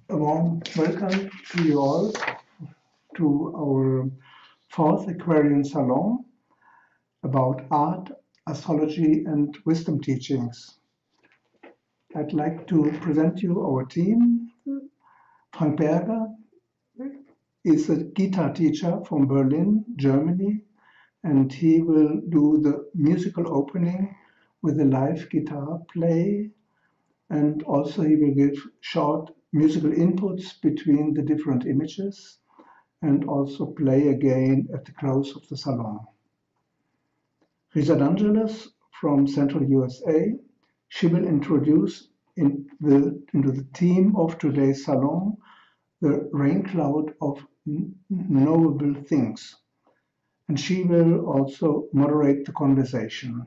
A warm welcome to you all to our fourth Aquarian Salon about art, astrology, and wisdom teachings. I'd like to present you our team. Frank Berger is a guitar teacher from Berlin, Germany, and he will do the musical opening with a live guitar play, and also he will give short musical inputs between the different images and also play again at the close of the salon. Risa D'Angelis from Central USA, she will introduce into the theme of today's salon, the Raincloud of Knowable Things, and she will also moderate the conversation.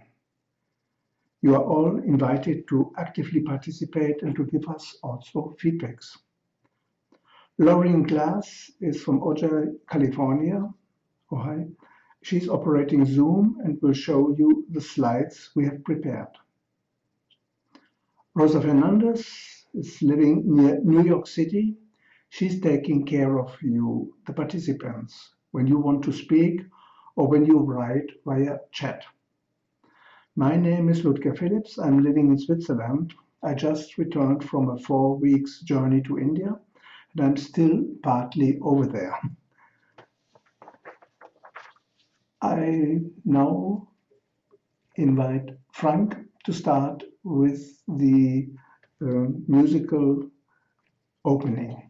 You are all invited to actively participate and to give us also feedbacks. Lauren Glass is from Ojai, California. Ohio. She's operating Zoom and will show you the slides we have prepared. Rosa Fernandez is living near New York City. She's taking care of you, the participants, when you want to speak or when you write via chat. My name is Ludger Phillips. I'm living in Switzerland. I just returned from a 4 weeks journey to India, and I'm still partly over there. I now invite Frank to start with the musical opening.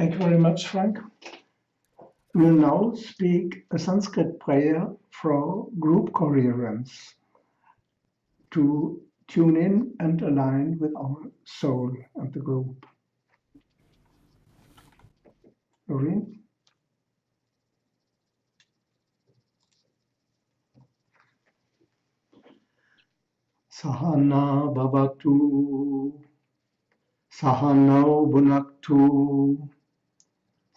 Thank you very much, Frank. We will now speak a Sanskrit prayer for group coherence to tune in and align with our soul and the group. Doreen? Sahana bhavatu, Sahanau bhunaktu,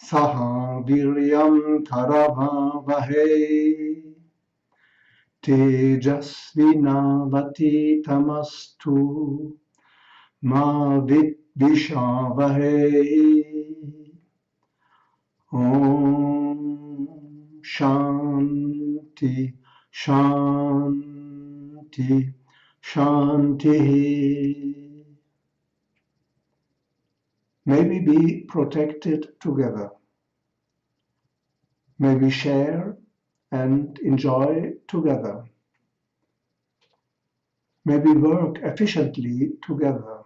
Saha viryam karavavahe, Tejasvinavati tamastu, Ma vidvishavahe. Om Shanti, Shanti, Shanti. May we be protected together. May we share and enjoy together. May we work efficiently together.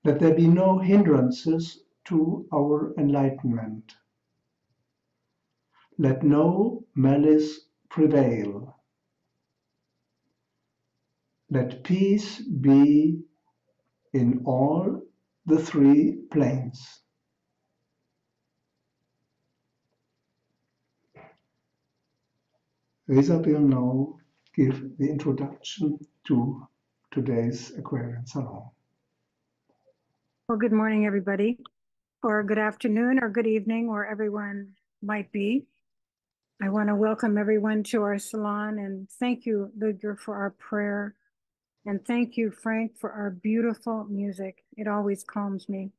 Let there be no hindrances to our enlightenment. Let no malice prevail. Let peace be in all the three planes. Reza will now give the introduction to today's Aquarian Salon. Well, good morning, everybody, or good afternoon, or good evening, where everyone might be. I want to welcome everyone to our salon, and thank you, Ludger, for our prayer, and thank you, Frank, for our beautiful music. It always calms me.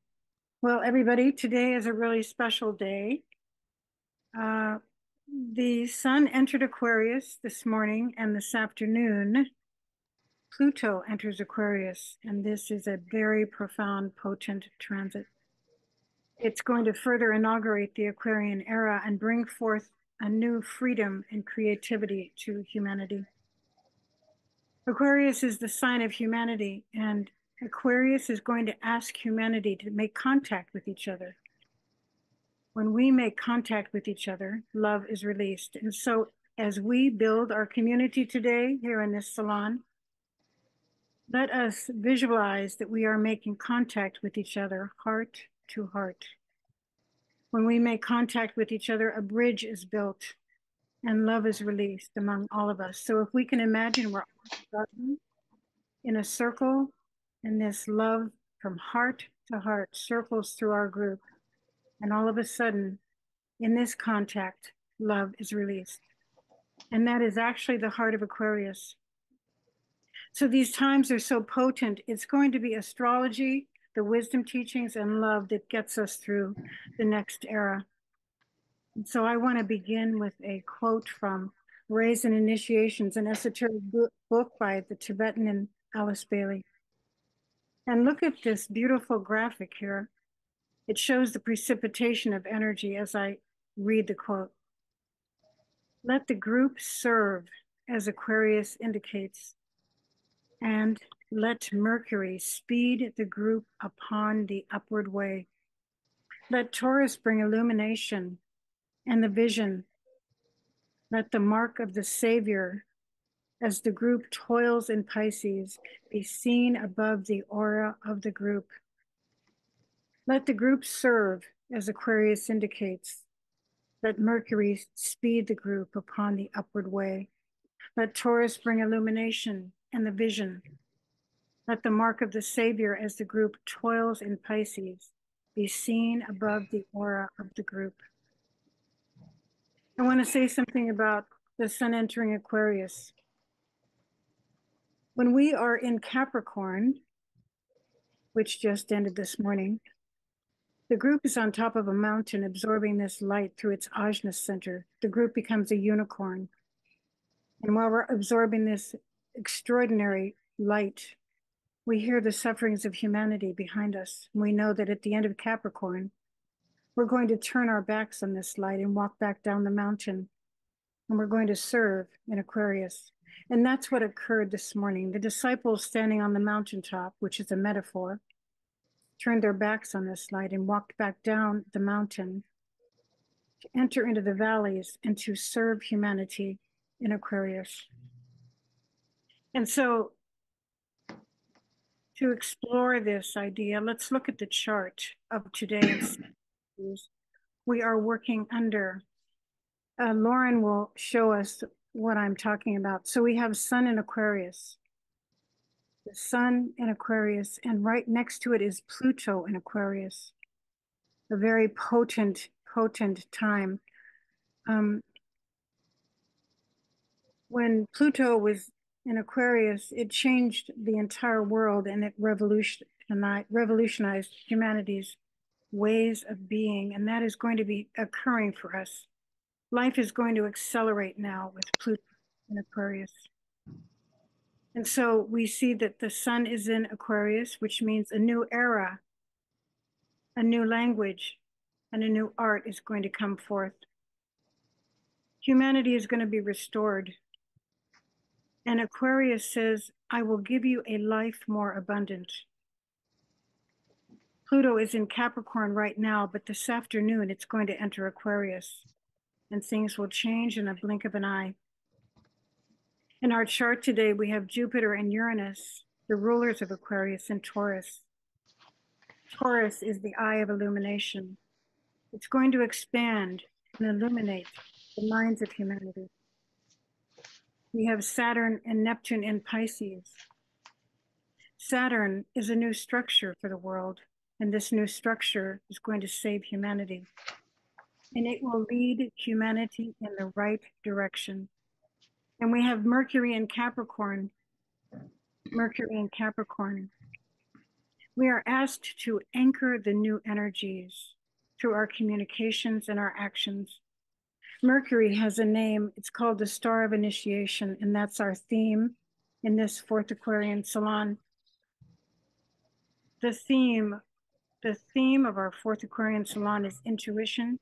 Well, everybody, today is a really special day. The sun entered Aquarius this morning, and this afternoon, Pluto enters Aquarius, and this is a very profound, potent transit. It's going to further inaugurate the Aquarian era and bring forth a new freedom and creativity to humanity. Aquarius is the sign of humanity, and Aquarius is going to ask humanity to make contact with each other. When we make contact with each other, love is released. And so as we build our community today here in this salon, let us visualize that we are making contact with each other, heart to heart. When we make contact with each other, a bridge is built and love is released among all of us. So if we can imagine we're all in a circle, and this love from heart to heart circles through our group, and all of a sudden, in this contact, love is released. And that is actually the heart of Aquarius. So these times are so potent. It's going to be astrology, the wisdom teachings, and love that gets us through the next era. And so I want to begin with a quote from Rays and Initiations, an esoteric book by the Tibetan and Alice Bailey. And look at this beautiful graphic here. It shows the precipitation of energy as I read the quote. Let the group serve as Aquarius indicates, and let Mercury speed the group upon the upward way. Let Taurus bring illumination and the vision. Let the mark of the Savior as the group toils in Pisces be seen above the aura of the group. Let the group serve as Aquarius indicates. Let Mercury speed the group upon the upward way. Let Taurus bring illumination and the vision. Let the mark of the Savior as the group toils in Pisces be seen above the aura of the group. I want to say something about the sun entering Aquarius. When we are in Capricorn, which just ended this morning, the group is on top of a mountain absorbing this light through its ajna center. The group becomes a unicorn. And while we're absorbing this extraordinary light, we hear the sufferings of humanity behind us. We know that at the end of Capricorn, we're going to turn our backs on this light and walk back down the mountain. And we're going to serve in Aquarius. And that's what occurred this morning. The disciples standing on the mountaintop, which is a metaphor, turned their backs on this light and walked back down the mountain to enter into the valleys and to serve humanity in Aquarius. And so to explore this idea, let's look at the chart of today and see we are working under. Lauren will show us what I'm talking about. So we have Sun in Aquarius, the Sun in Aquarius, and right next to it is Pluto in Aquarius, a very potent time. When Pluto was in Aquarius, it changed the entire world and it revolutionized humanity's ways of being, and that is going to be occurring for us. Life is going to accelerate now with Pluto in Aquarius. And so we see that the Sun is in Aquarius, which means a new era, a new language, and a new art is going to come forth. Humanity is going to be restored. And Aquarius says, I will give you a life more abundant. Pluto is in Capricorn right now, but this afternoon it's going to enter Aquarius, and things will change in a blink of an eye. In our chart today, we have Jupiter and Uranus, the rulers of Aquarius, and Taurus. Taurus is the eye of illumination. It's going to expand and illuminate the minds of humanity. We have Saturn and Neptune in Pisces. Saturn is a new structure for the world, and this new structure is going to save humanity. And it will lead humanity in the right direction. And we have Mercury in Capricorn. Mercury in Capricorn. We are asked to anchor the new energies through our communications and our actions. Mercury has a name. It's called the Star of Initiation, and that's our theme in this fourth Aquarian Salon. The theme of our fourth Aquarian Salon is intuition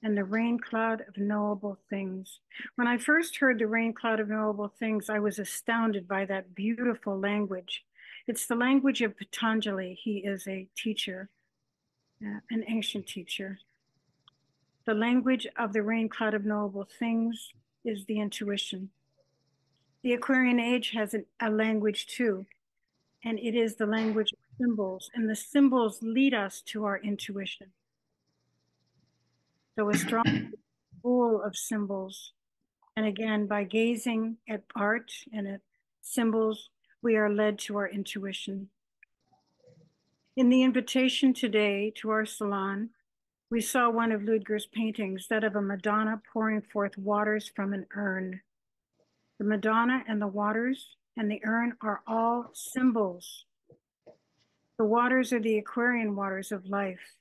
and the Raincloud of Knowable Things. When I first heard the Raincloud of Knowable Things, I was astounded by that beautiful language. It's the language of Patanjali. He is a teacher, an ancient teacher. The language of the Raincloud of Knowable Things is the intuition. The Aquarian age has a language too, and it is the language of symbols, and the symbols lead us to our intuition. So astrology is full of symbols. And again, by gazing at art and at symbols, we are led to our intuition. In the invitation today to our salon, we saw one of Ludger's paintings, that of a Madonna pouring forth waters from an urn. The Madonna and the waters and the urn are all symbols. The waters are the Aquarian waters of life.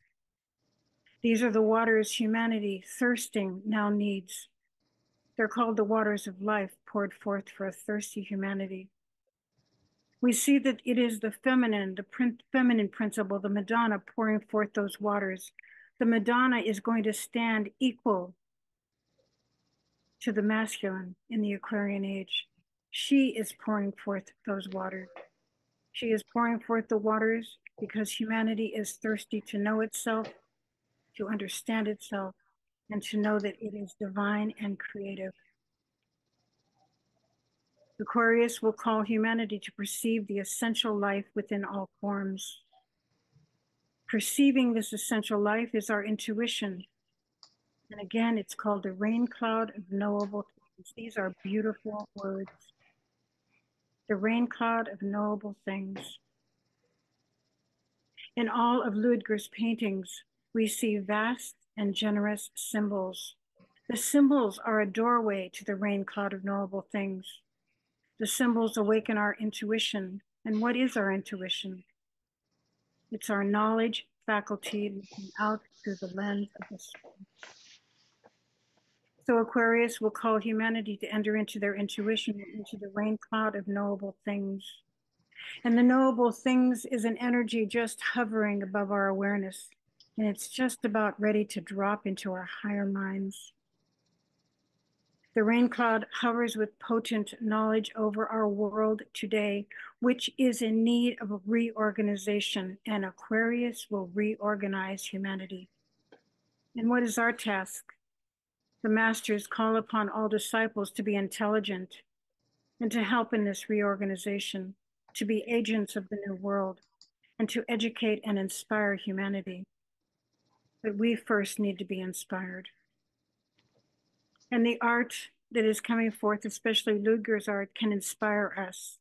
These are the waters humanity, thirsting, now needs. They're called the waters of life poured forth for a thirsty humanity. We see that it is the feminine principle, the Madonna pouring forth those waters. The Madonna is going to stand equal to the masculine in the Aquarian age. She is pouring forth those waters. She is pouring forth the waters because humanity is thirsty to know itself, to understand itself, and to know that it is divine and creative. Aquarius will call humanity to perceive the essential life within all forms. Perceiving this essential life is our intuition. And again, it's called the Raincloud of Knowable Things. These are beautiful words. The Raincloud of Knowable Things. In all of Ludger's paintings, we see vast and generous symbols. The symbols are a doorway to the Raincloud of Knowable Things. The symbols awaken our intuition. And what is our intuition? It's our knowledge faculty looking out through the lens of the soul. So Aquarius will call humanity to enter into their intuition, into the Raincloud of Knowable Things. And the knowable things is an energy just hovering above our awareness. And it's just about ready to drop into our higher minds. The rain cloud hovers with potent knowledge over our world today, which is in need of a reorganization, and Aquarius will reorganize humanity. And what is our task? The masters call upon all disciples to be intelligent and to help in this reorganization, to be agents of the new world, and to educate and inspire humanity. But we first need to be inspired. And the art that is coming forth, especially Ludger's art, can inspire us.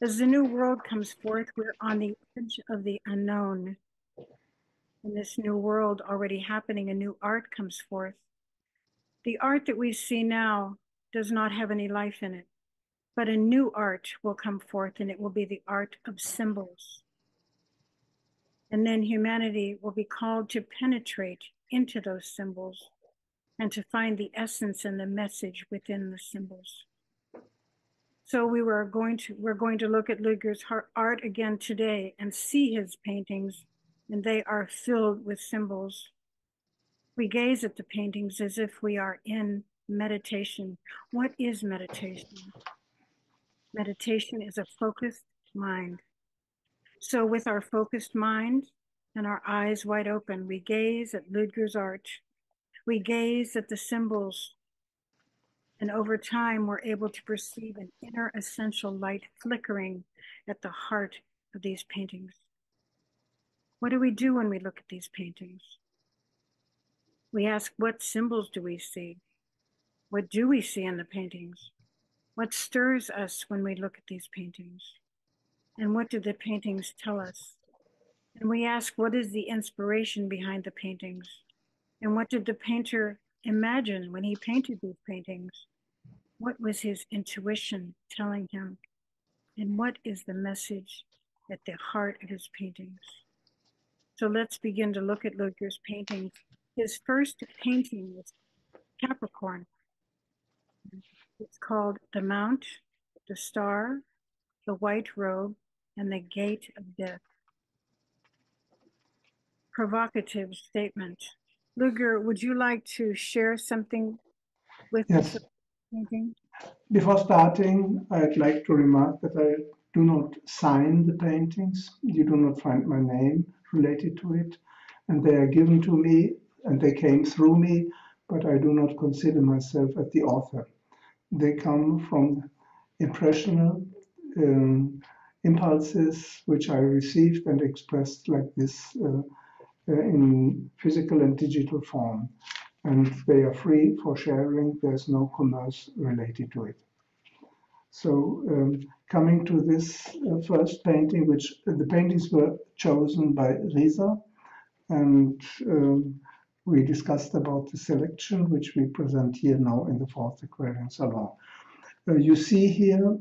As the new world comes forth, we're on the edge of the unknown. In this new world already happening, a new art comes forth. The art that we see now does not have any life in it, but a new art will come forth, and it will be the art of symbols. And then humanity will be called to penetrate into those symbols and to find the essence and the message within the symbols. So we're going to look at Ludger's art again today and see his paintings, and they are filled with symbols. We gaze at the paintings as if we are in meditation. What is meditation? Meditation is a focused mind. So with our focused mind and our eyes wide open, we gaze at Ludger's art. We gaze at the symbols, and over time, we're able to perceive an inner essential light flickering at the heart of these paintings. What do we do when we look at these paintings? We ask, what symbols do we see? What do we see in the paintings? What stirs us when we look at these paintings? And what do the paintings tell us? And we ask, what is the inspiration behind the paintings? And what did the painter imagine when he painted these paintings? What was his intuition telling him? And what is the message at the heart of his paintings? So let's begin to look at Ludger's paintings. His first painting was Capricorn. It's called The Mount, the Star, the White Robe, and the Gate of Death. Provocative statement. Ludger, would you like to share something with Yes. us? Painting? Before starting, I'd like to remark that I do not sign the paintings. You do not find my name related to it. And they are given to me and they came through me, but I do not consider myself as the author. They come from impressional impulses which I received and expressed like this in physical and digital form. And they are free for sharing. There's no commerce related to it. So coming to this first painting, which the paintings were chosen by Risa, and we discussed about the selection, which we present here now in the 4th Aquarian Salon. You see here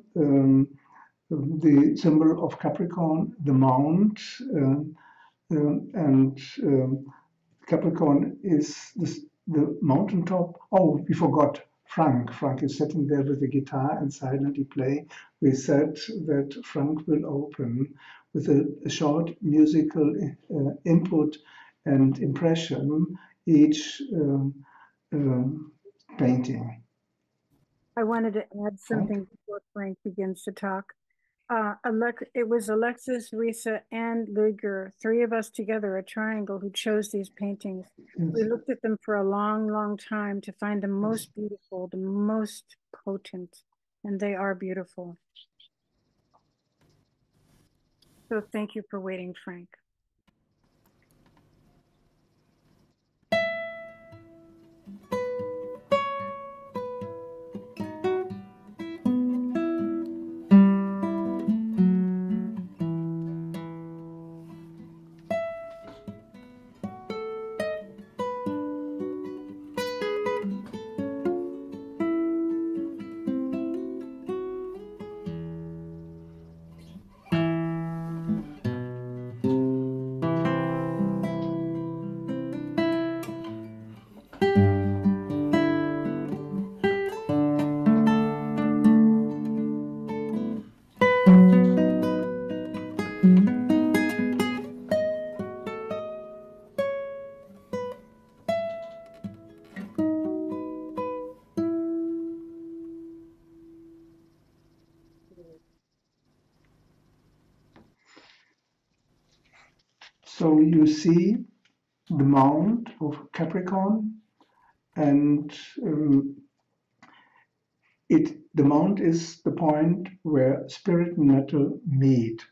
the symbol of Capricorn, the mount, and Capricorn is the mountaintop. Oh, we forgot Frank. Frank is sitting there with the guitar and silently playing. We said that Frank will open with a short musical input and impression each painting. I wanted to add something before Frank begins to talk. It was Alexis, Risa, and Ludger, 3 of us together, a triangle, who chose these paintings. Yes. We looked at them for a long, long time to find the most beautiful, the most potent, and they are beautiful. So thank you for waiting, Frank. So you see the mount of Capricorn, and the mount is the point where spirit and matter meet.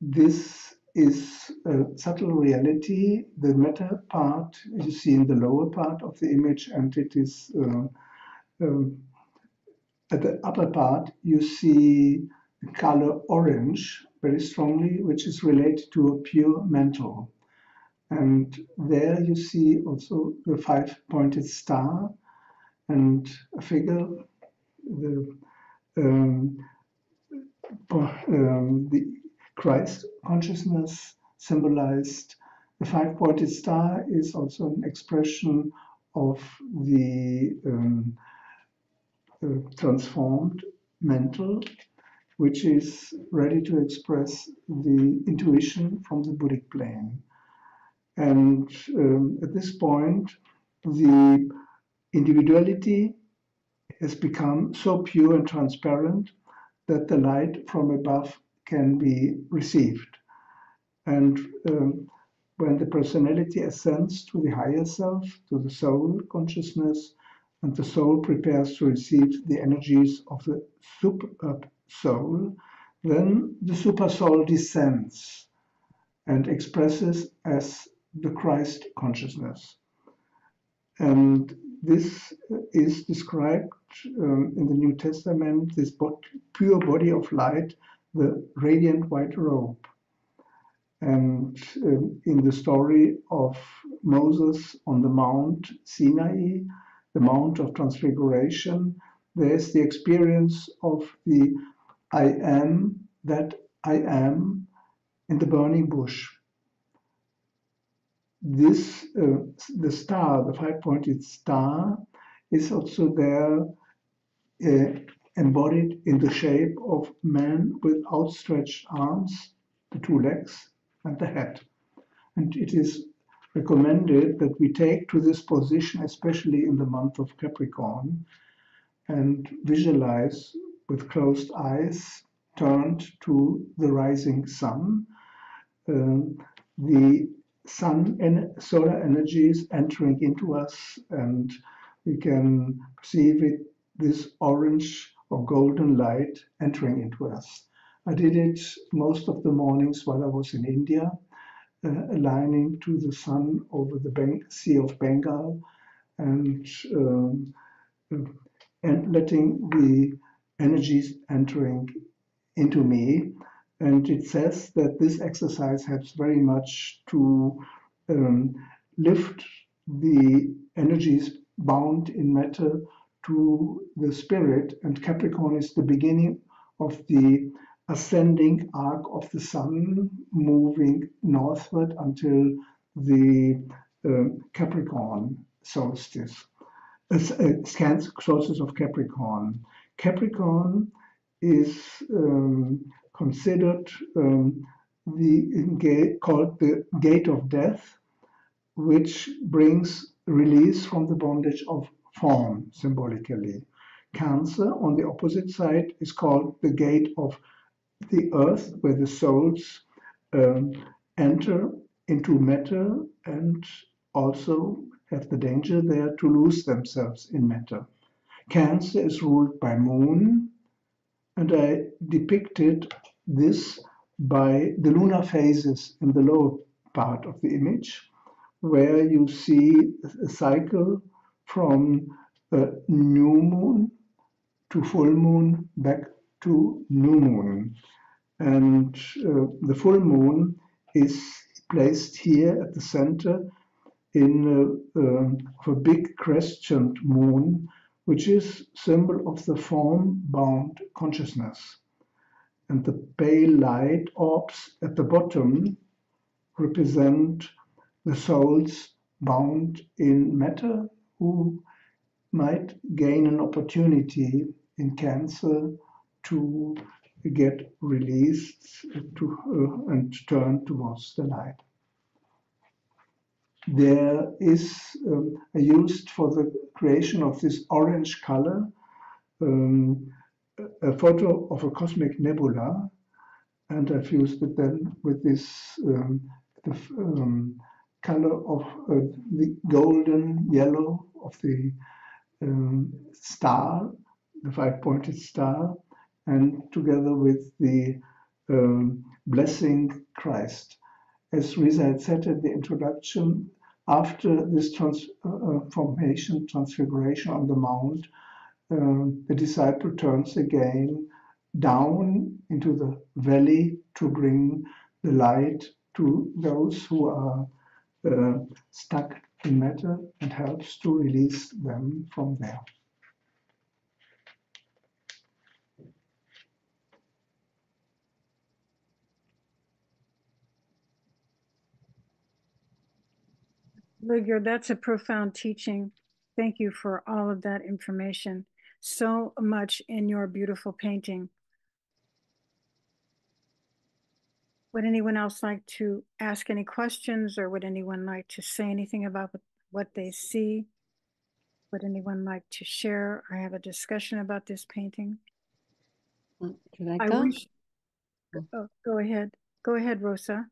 This is a subtle reality. The matter part you see in the lower part of the image, and it is at the upper part you see the color orange very strongly, which is related to a pure mental. And there you see also the five-pointed star and a figure, the Christ consciousness symbolized. The five-pointed star is also an expression of the transformed mental, which is ready to express the intuition from the Buddhic plane. And at this point, the individuality has become so pure and transparent that the light from above can be received. And when the personality ascends to the higher self, to the soul consciousness, and the soul prepares to receive the energies of the super soul, then the super soul descends and expresses as the Christ consciousness. And this is described in the New Testament, this pure body of light, the radiant white robe. And in the story of Moses on the Mount Sinai, the Mount of Transfiguration, there's the experience of the I am that I am in the burning bush. This, the star, the five-pointed star, is also there embodied in the shape of man with outstretched arms, the two legs, and the head. And it is recommended that we take to this position, especially in the month of Capricorn, and visualize with closed eyes, turned to the rising sun, the sun and solar energies entering into us, and we can perceive it, this orange or golden light entering into us. I did it most of the mornings while I was in India, aligning to the sun over the Sea of Bengal, and letting the energies entering into me. And it says that this exercise helps very much to lift the energies bound in matter to the spirit. And Capricorn is the beginning of the ascending arc of the sun, moving northward until the Capricorn solstice, solstice of Capricorn. Capricorn is considered called the gate of death, which brings release from the bondage of form, symbolically. Cancer, on the opposite side, is called the gate of the earth, where the souls enter into matter and also have the danger there to lose themselves in matter. Cancer is ruled by moon, and I depicted this by the lunar phases in the lower part of the image, where you see a cycle from new moon to full moon back to new moon. And the full moon is placed here at the center in a big crescent moon, which is symbol of the form-bound consciousness. And the pale light orbs at the bottom represent the souls bound in matter who might gain an opportunity in Cancer to get released and turn towards the light. There is used for the creation of this orange color a photo of a cosmic nebula, and I fused it then with this color of the golden yellow of the star, the five-pointed star, and together with the blessing Christ. As Risa had said in the introduction, after this transfiguration on the mount, the disciple turns again down into the valley to bring the light to those who are stuck in matter and helps to release them from there. Ludger, that's a profound teaching. Thank you for all of that information. So much in your beautiful painting. Would anyone else like to ask any questions, or would anyone like to say anything about what they see? Would anyone like to share or have a discussion about this painting? Can I I go? wish. Oh, go ahead. Go ahead, Rosa.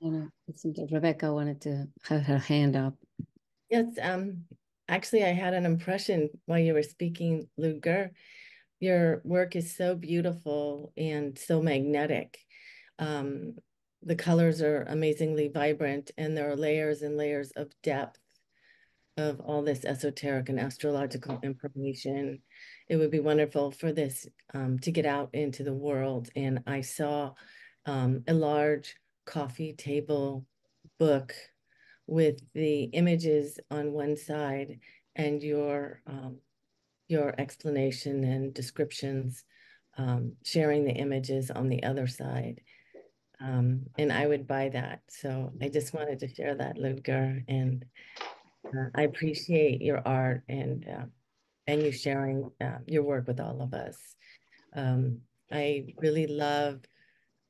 I know. It seems like Rebecca wanted to have her hand up. Yes, actually, I had an impression while you were speaking, Ludger. Your work is so beautiful and so magnetic. The colors are amazingly vibrant, and there are layers and layers of depth of all this esoteric and astrological information. It would be wonderful for this to get out into the world. And I saw a large coffee table book with the images on one side and your explanation and descriptions, sharing the images on the other side. And I would buy that. So I just wanted to share that, Ludger. And I appreciate your art and you sharing your work with all of us. I really love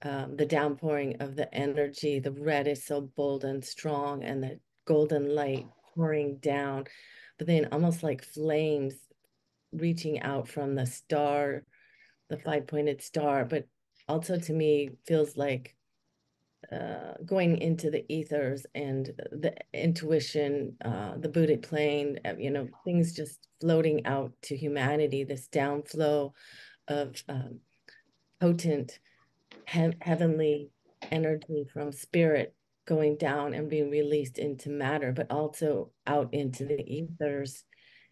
the downpouring of the energy. The red is so bold and strong, and the golden light pouring down, but then almost like flames reaching out from the star, the five-pointed star, but also to me feels like going into the ethers and the intuition, the Buddhic plane, things just floating out to humanity, this downflow of potent heavenly energy from spirit going down and being released into matter, but also out into the ethers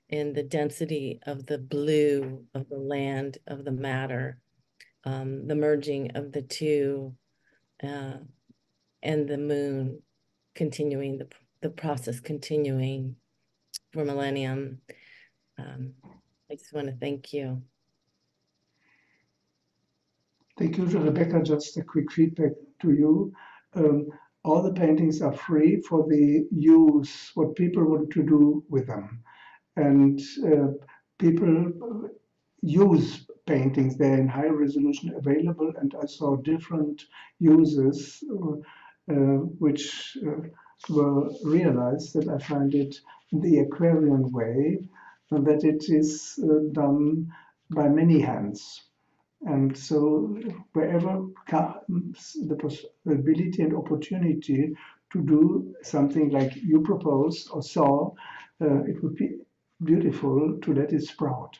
in the density of the blue of the land of the matter, the merging of the two, and the moon continuing, the process continuing for millennium. I just want to thank you. Thank you, Rebecca. Just a quick feedback to you. All the paintings are free for the use, what people want to do with them. And people use paintings. They're in high resolution available, and I saw different uses which were realized that I find it in the Aquarian way, and that it is done by many hands. And so wherever comes the possibility and opportunity to do something like you propose or saw, it would be beautiful to let it sprout.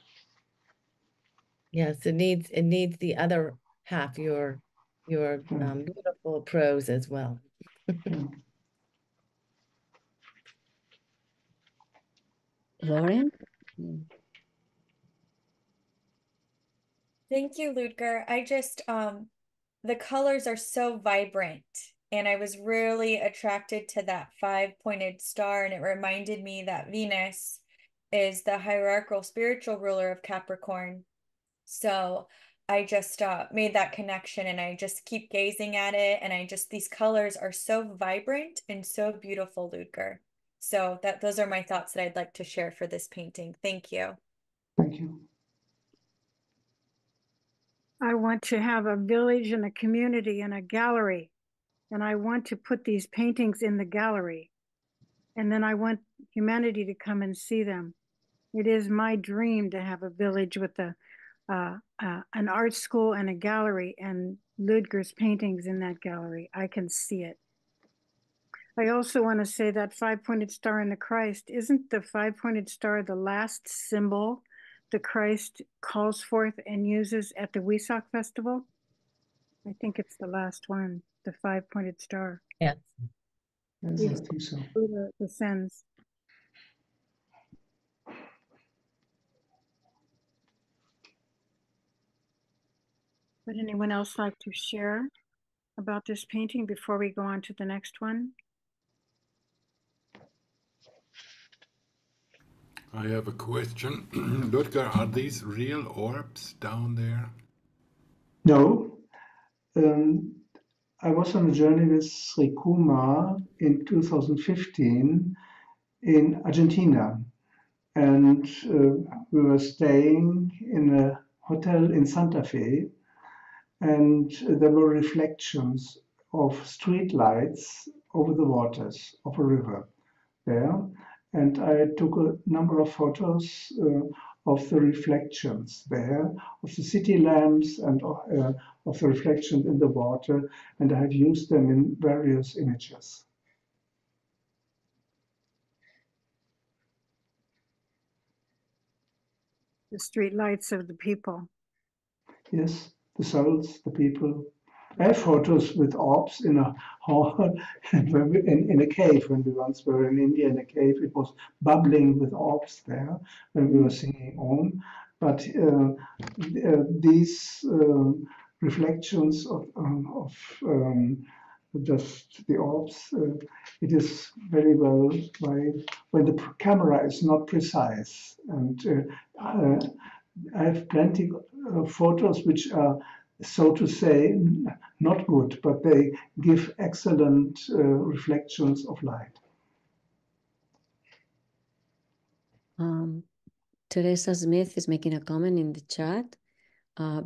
Yes, it needs the other half, your beautiful prose as well. Lauren? Thank you, Ludger. I just, the colors are so vibrant, and I was really attracted to that five-pointed star, and it reminded me that Venus is the hierarchical spiritual ruler of Capricorn. So I just made that connection, and I just keep gazing at it, and these colors are so vibrant and so beautiful, Ludger. So those are my thoughts that I'd like to share for this painting. Thank you. Thank you. I want to have a village and a community and a gallery, and I want to put these paintings in the gallery, and then I want humanity to come and see them. It is my dream to have a village with an art school and a gallery, and Ludger's paintings in that gallery. I can see it. I also want to say that five-pointed star in the Christ, isn't the five-pointed star the last symbol the Christ calls forth and uses at the Wesak festival? I think it's the last one, the five-pointed star. Yeah. I think so. Buddha descends. Would anyone else like to share about this painting before we go on to the next one? I have a question. Ludger, are these real orbs down there? No. I was on a journey with Sri Kumar in 2015 in Argentina, and we were staying in a hotel in Santa Fe, and there were reflections of street lights over the waters of a river there, and I took a number of photos of the reflections there, of the city lamps and of the reflections in the water, and I have used them in various images. The street lights of the people. Yes, the souls, the people. I have photos with orbs in a hall, in a cave. When we once were in India in a cave, it was bubbling with orbs there when we were singing Om. But these reflections of just the orbs, it is very well when the camera is not precise. And I have plenty of photos which are, so to say, not good, but they give excellent reflections of light. Teresa Smith is making a comment in the chat.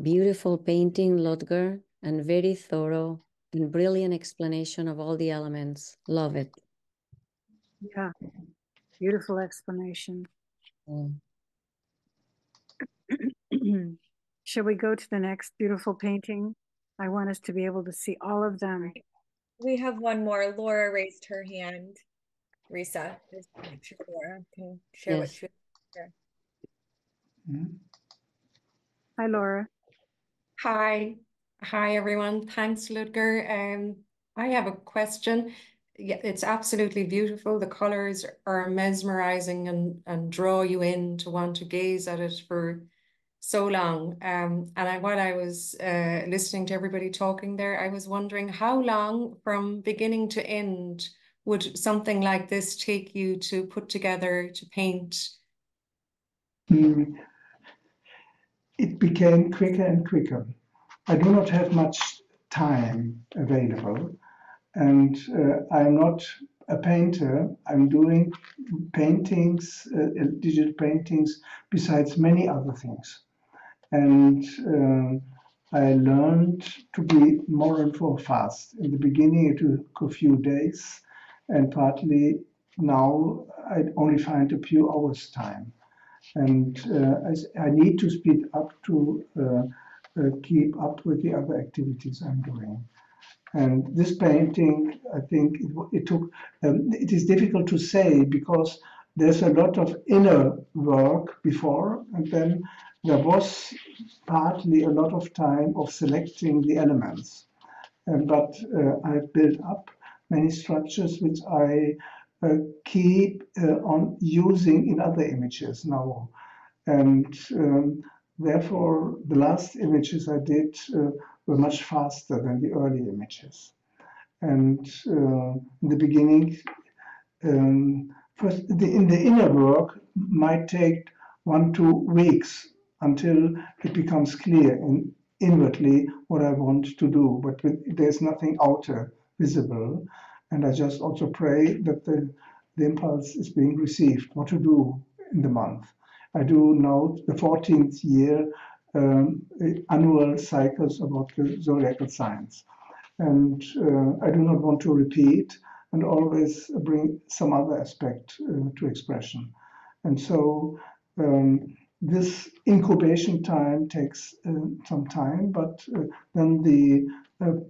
Beautiful painting, Ludger, and very thorough and brilliant explanation of all the elements. Love it. Yeah, beautiful explanation. Mm. Shall we go to the next beautiful painting? I want us to be able to see all of them. We have one more. Laura raised her hand. Risa, make sure Laura can share what Yes. she share. Hi, Laura. Hi. Hi, everyone. Thanks, Ludger. I have a question. Yeah, it's absolutely beautiful. The colors are mesmerizing and draw you in to want to gaze at it for so long. While I was listening to everybody talking there, I was wondering how long from beginning to end would something like this take you to put together, to paint? It became quicker and quicker. I do not have much time available, and I'm not a painter. I'm doing paintings, digital paintings, besides many other things. And I learned to be more and more fast. In the beginning, it took a few days, and partly now I only find a few hours time. And I need to speed up to keep up with the other activities I'm doing. And this painting, I think it took, it is difficult to say because there's a lot of inner work before, and then there was partly a lot of time of selecting the elements. But I've built up many structures which I keep on using in other images now. And therefore, the last images I did were much faster than the early images. And in the beginning, first, in the inner work might take 1-2 weeks until it becomes clear inwardly what I want to do, but there's nothing outer visible. And I just also pray that the impulse is being received, what to do in the month. I do now the 14th year annual cycles about the zodiacal signs. And I do not want to repeat and always bring some other aspect to expression. And so this incubation time takes some time, but then the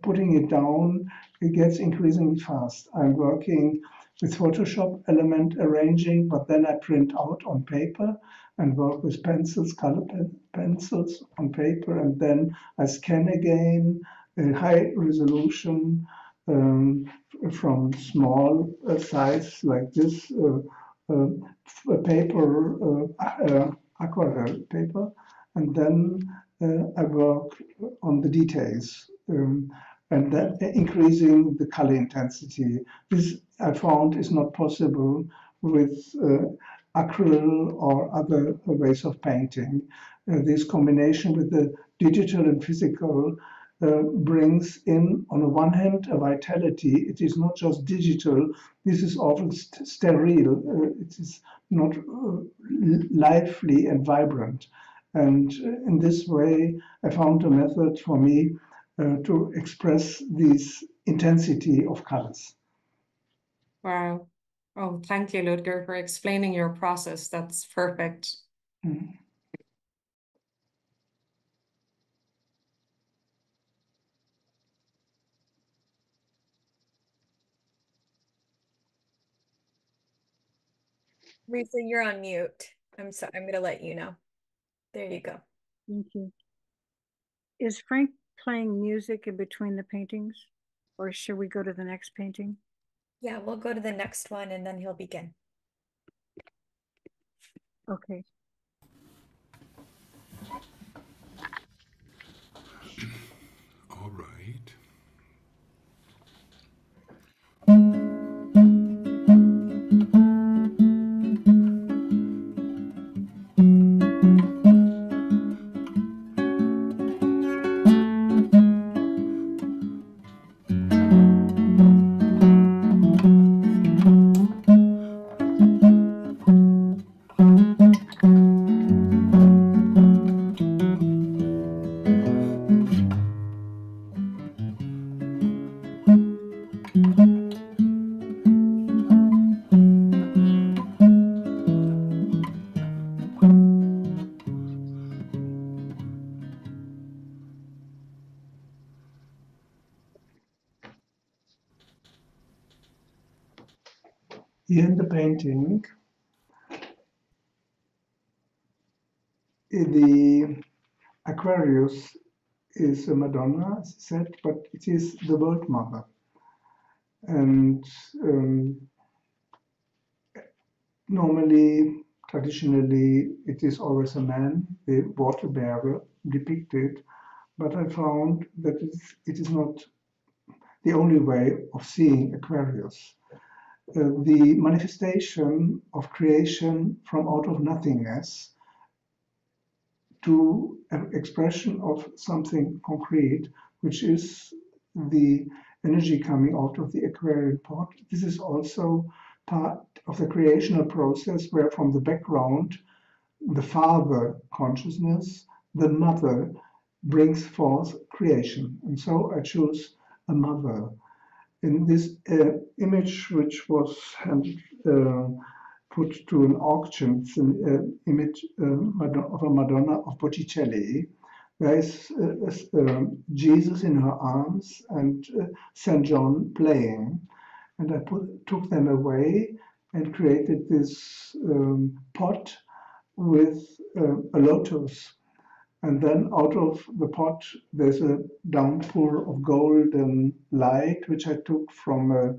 putting it down, it gets increasingly fast. I'm working with Photoshop element arranging, but then I print out on paper and work with pencils, color pencils on paper, and then I scan again, high resolution, from small size like this paper, aquarelle paper, and then I work on the details, and then increasing the color intensity. This I found is not possible with acrylic or other ways of painting. This combination with the digital and physical brings in, on the one hand, a vitality. It is not just digital. This is often sterile. It is not lively and vibrant. And in this way, I found a method for me to express this intensity of colors. Wow. Oh, thank you, Ludger, for explaining your process. That's perfect. Mm. Risa, you're on mute. I'm sorry. I'm going to let you know. There you go. Thank you. Is Frank playing music in between the paintings, or should we go to the next painting? Yeah, we'll go to the next one and then he'll begin. Okay. All right. Here in the painting, the Aquarius is a Madonna, as I said, but it is the World Mother. And normally, traditionally, it is always a man, the water bearer, depicted. But I found that it is not the only way of seeing Aquarius. The manifestation of creation from out of nothingness to an expression of something concrete, which is the energy coming out of the Aquarian pot. This is also part of the creational process where from the background, the father consciousness, the mother brings forth creation. And so I choose a mother. In this image, which was put to an auction, it's an image of a Madonna of Botticelli. There is Jesus in her arms and St. John playing. And I took them away and created this pot with a lotus. And then out of the pot, there's a downpour of golden light, which I took from a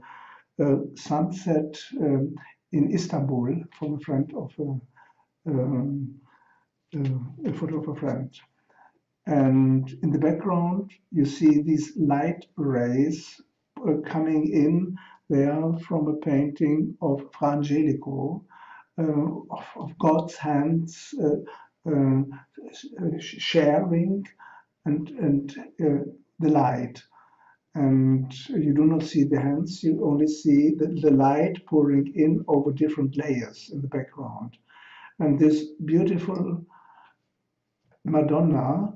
sunset in Istanbul from a friend of a photo of a friend. And in the background, you see these light rays coming in there from a painting of Fra Angelico, of God's hands sharing and the light. And you do not see the hands, you only see the light pouring in over different layers in the background. And this beautiful Madonna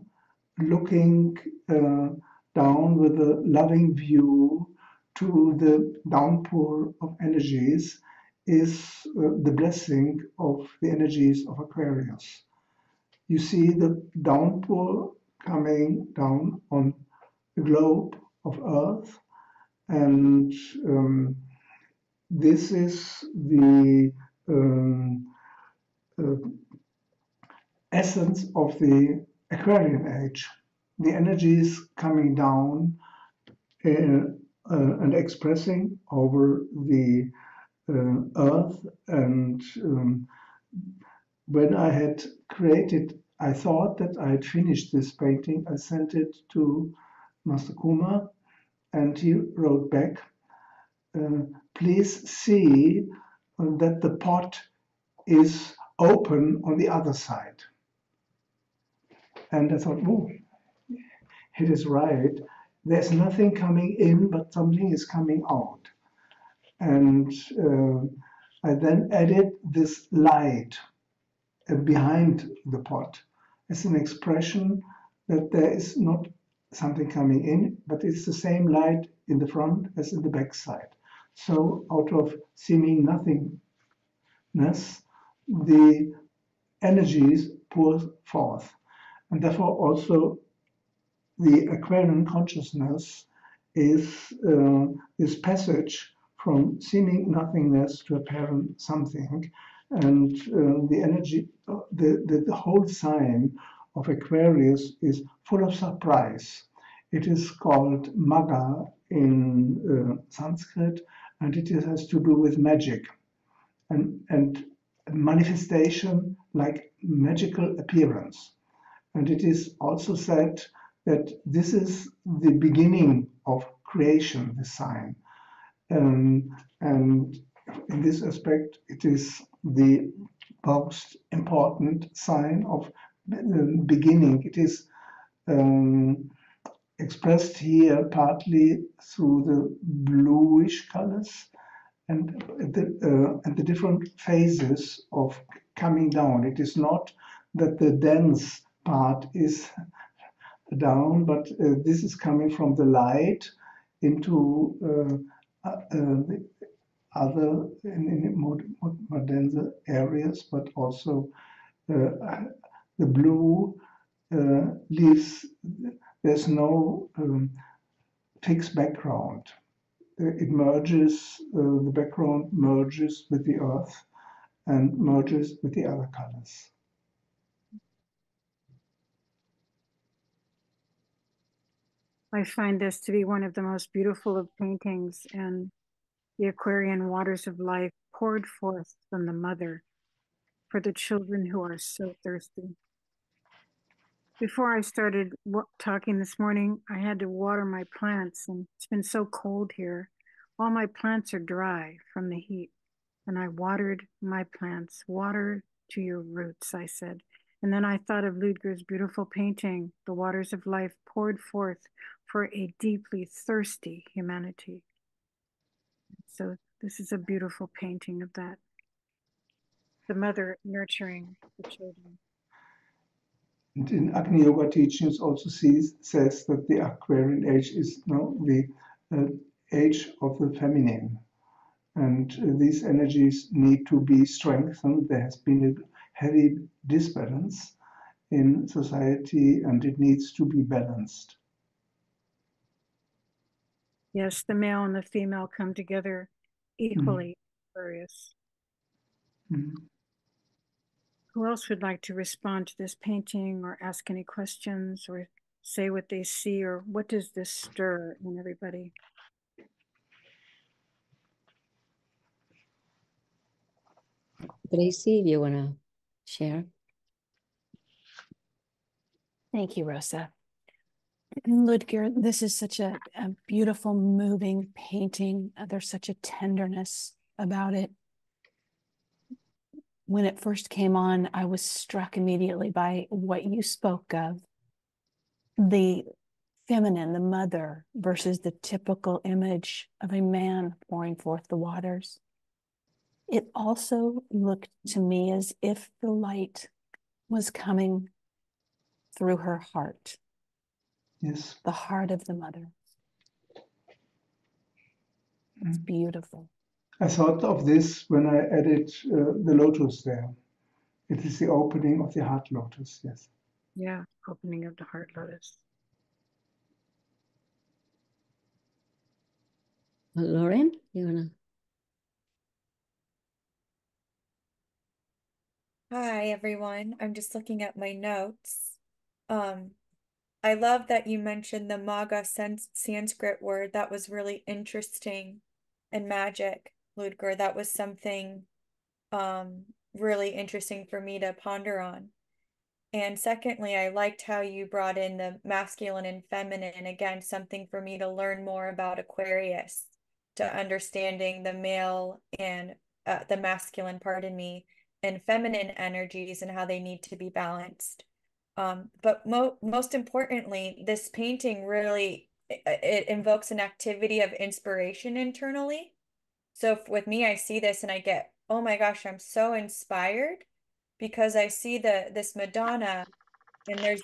looking down with a loving view to the downpour of energies is the blessing of the energies of Aquarius. You see the downpour coming down on the globe of Earth, and this is the essence of the Aquarian age. The energies coming down and expressing over the Earth. And when I had created, I thought that I had finished this painting. I sent it to Master Kuma, and he wrote back, please see that the pot is open on the other side. And I thought, oh, it is right. There's nothing coming in, but something is coming out. And I then added this light behind the pot as an expression that there is not something coming in, but it's the same light in the front as in the back side. So out of seeming nothingness, the energies pour forth. And therefore also the Aquarian consciousness is this passage from seeming nothingness to apparent something. And the energy, the whole sign of Aquarius is full of surprise. It is called Maga in Sanskrit, and it has to do with magic and manifestation, like magical appearance. And it is also said that this is the beginning of creation, the sign. And in this aspect, it is the most important sign of beginning. It is expressed here partly through the bluish colors and the different phases of coming down. It is not that the dense part is down, but this is coming from the light into the other in more denser areas, but also the blue leaves. There's no fixed background. It merges, the background merges with the earth and merges with the other colors. I find this to be one of the most beautiful of paintings, and the Aquarian waters of life poured forth from the mother for the children who are so thirsty. Before I started talking this morning, I had to water my plants, and it's been so cold here. All my plants are dry from the heat, and I watered my plants. Water to your roots, I said. And then I thought of Ludger's beautiful painting, The Waters of Life Poured Forth for a Deeply Thirsty Humanity. So this is a beautiful painting of that. The mother nurturing the children. And in Agni Yoga teachings also says that the Aquarian age is now the age of the feminine. And these energies need to be strengthened. There has been a heavy disbalance in society, and it needs to be balanced. Yes, the male and the female come together equally, Aquarius. Who else would like to respond to this painting or ask any questions or say what they see, or what does this stir in everybody? Tracy, if you want to share. Thank you, Rosa. Ludger, this is such a beautiful, moving painting. There's such a tenderness about it. When it first came on, I was struck immediately by what you spoke of. The feminine, the mother, versus the typical image of a man pouring forth the waters. It also looked to me as if the light was coming through her heart. Yes. The heart of the mother. It's beautiful. I thought of this when I added the lotus there. It is the opening of the heart lotus, yes. Yeah, opening of the heart lotus. Lauren, you wanna? Hi, everyone. I'm just looking at my notes. I love that you mentioned the Maga Sanskrit word. That was really interesting and magic, Ludger. That was something really interesting for me to ponder on. And secondly, I liked how you brought in the masculine and feminine. Again, something for me to learn more about Aquarius, to understanding the male and the masculine, pardon me, and feminine energies and how they need to be balanced. But most importantly, this painting really, it invokes an activity of inspiration internally. So with me, I see this and I get, oh my gosh, I'm so inspired because I see this Madonna and there's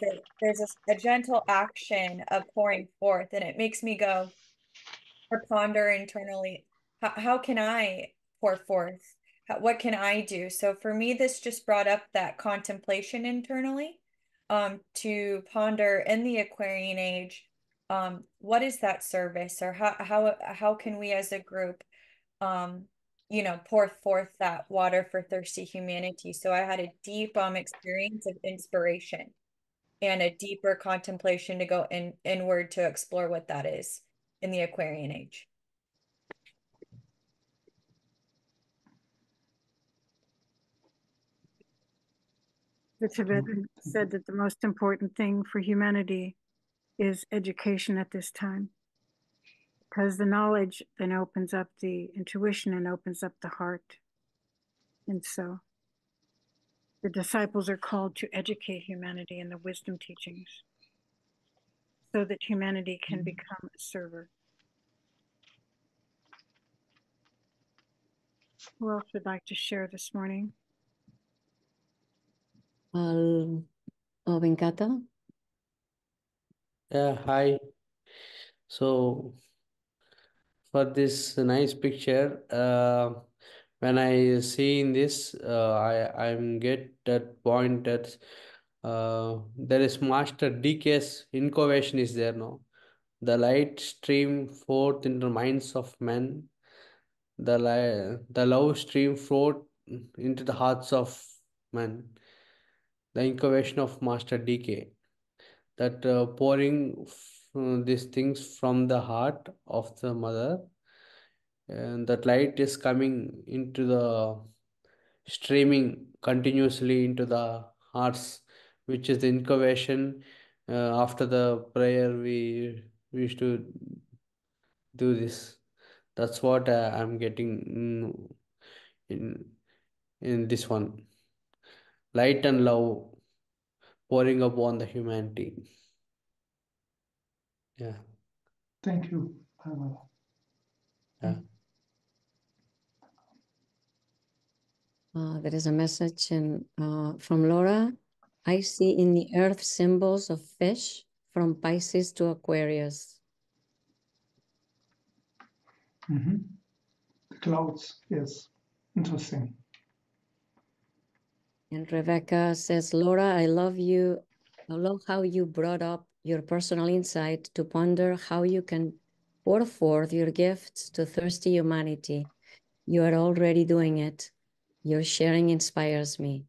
a gentle action of pouring forth, and it makes me go or ponder internally, how can I pour forth? What can I do? So for me, this just brought up that contemplation internally, to ponder in the Aquarian age, what is that service, or how can we as a group, pour forth that water for thirsty humanity. So I had a deep experience of inspiration and a deeper contemplation to go inward to explore what that is in the Aquarian age. The Tibetan said that the most important thing for humanity is education at this time, because the knowledge then opens up the intuition and opens up the heart. And so the disciples are called to educate humanity in the wisdom teachings so that humanity can become a server. Who else would like to share this morning? Venkata? Yeah, hi. So for this nice picture, when I see in this, I'm get that point that there is Master DK's innovation is there now. The light stream forth in the minds of men. The love stream forth into the hearts of men. The innovation of Master DK. That pouring these things from the heart of the mother, and that light is coming into the streaming continuously into the hearts, which is the incubation. After the prayer, we used to do this. That's what I'm getting in this one. Light and love pouring upon the humanity. Yeah. Thank you, Pavel. Yeah. There is a message from Laura. I see in the earth symbols of fish from Pisces to Aquarius. The clouds, yes. Interesting. And Rebecca says, Laura, I love you. I love how you brought up your personal insight to ponder how you can pour forth your gifts to thirsty humanity. You are already doing it. Your sharing inspires me.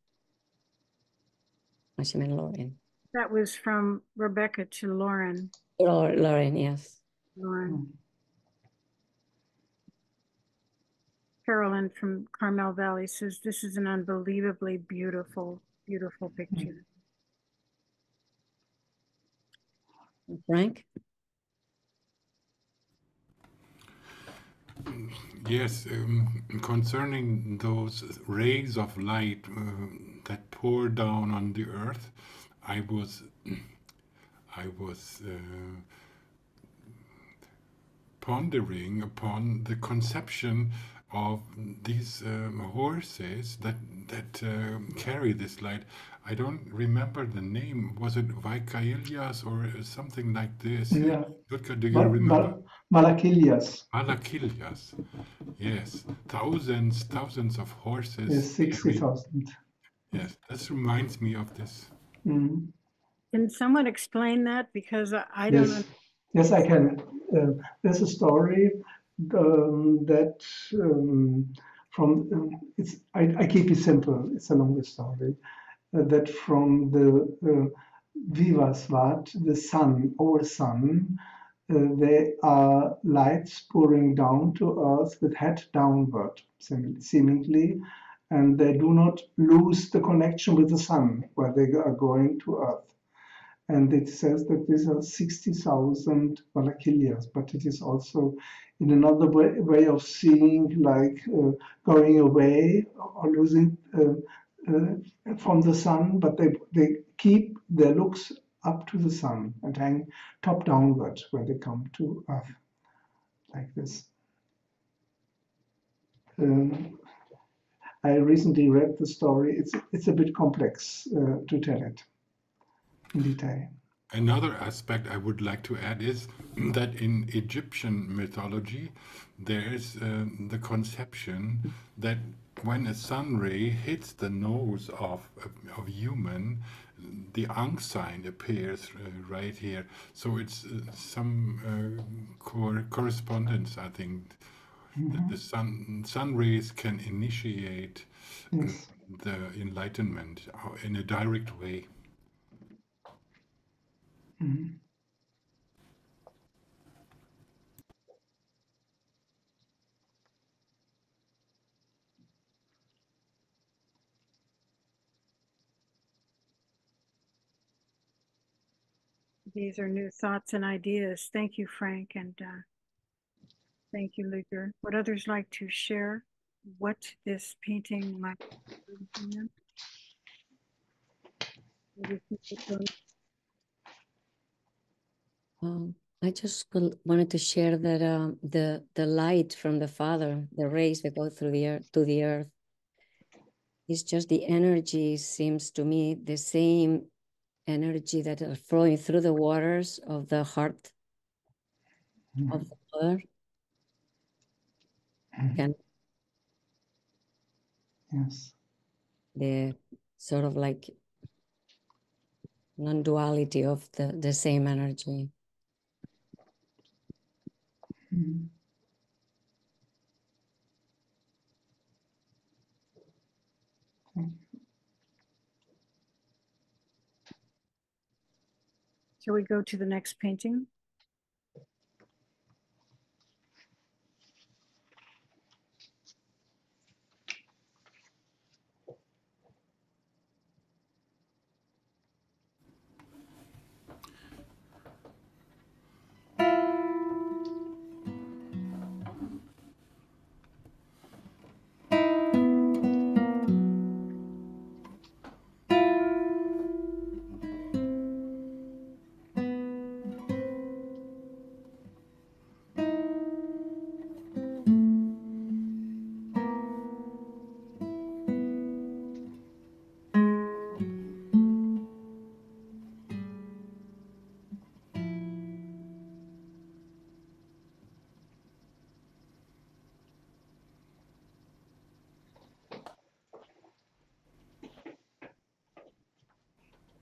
She meant Lauren. That was from Rebecca to Lauren. Lauren, yes. Lauren. Carolyn from Carmel Valley says, this is an unbelievably beautiful, beautiful picture. Frank? Yes, concerning those rays of light that pour down on the earth, I was pondering upon the conception of these horses that carry this light. I don't remember the name. Was it Vaikalias or something like this? Yeah. Lutka, do you remember? Malakilias. Malakilias. Yes. Thousands of horses. Yes, 60,000. Yes, this reminds me of this. Can someone explain that? Because I don't know. Yes, I can. There's a story that I keep it simple. It's a longer story. That from the Vivasvat, the sun, our sun, they are lights pouring down to earth with head downward, seemingly, and they do not lose the connection with the sun where they are going to earth. And it says that these are 60,000 Valakilias, but it is also in another way of seeing, like going away or losing from the sun, but they keep their looks up to the sun and hang top downward when they come to earth, like this. I recently read the story. It's a bit complex to tell it in detail. Another aspect I would like to add is that in Egyptian mythology, there is the conception that when a sun ray hits the nose of human, the Ankh sign appears right here. So it's some correspondence, I think. That the sun rays can initiate the enlightenment in a direct way. These are new thoughts and ideas. Thank you, Frank, and thank you, Ludger. Would others like to share what this painting might be? I just wanted to share that the light from the Father, the rays that go through the earth to the earth, is just the energy. Seems to me the same energy that are flowing through the waters of the heart of the Mother. Yes. The sort of like non-duality of the same energy. Shall we go to the next painting?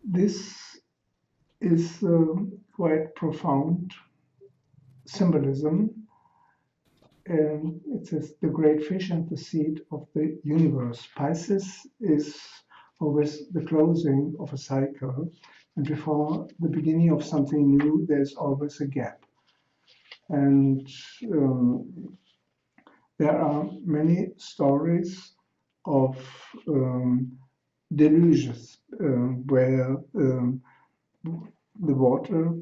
This is quite profound symbolism. And it says the great fish and the seed of the universe. Pisces is always the closing of a cycle, and before the beginning of something new, there's always a gap. And there are many stories of deluges where the water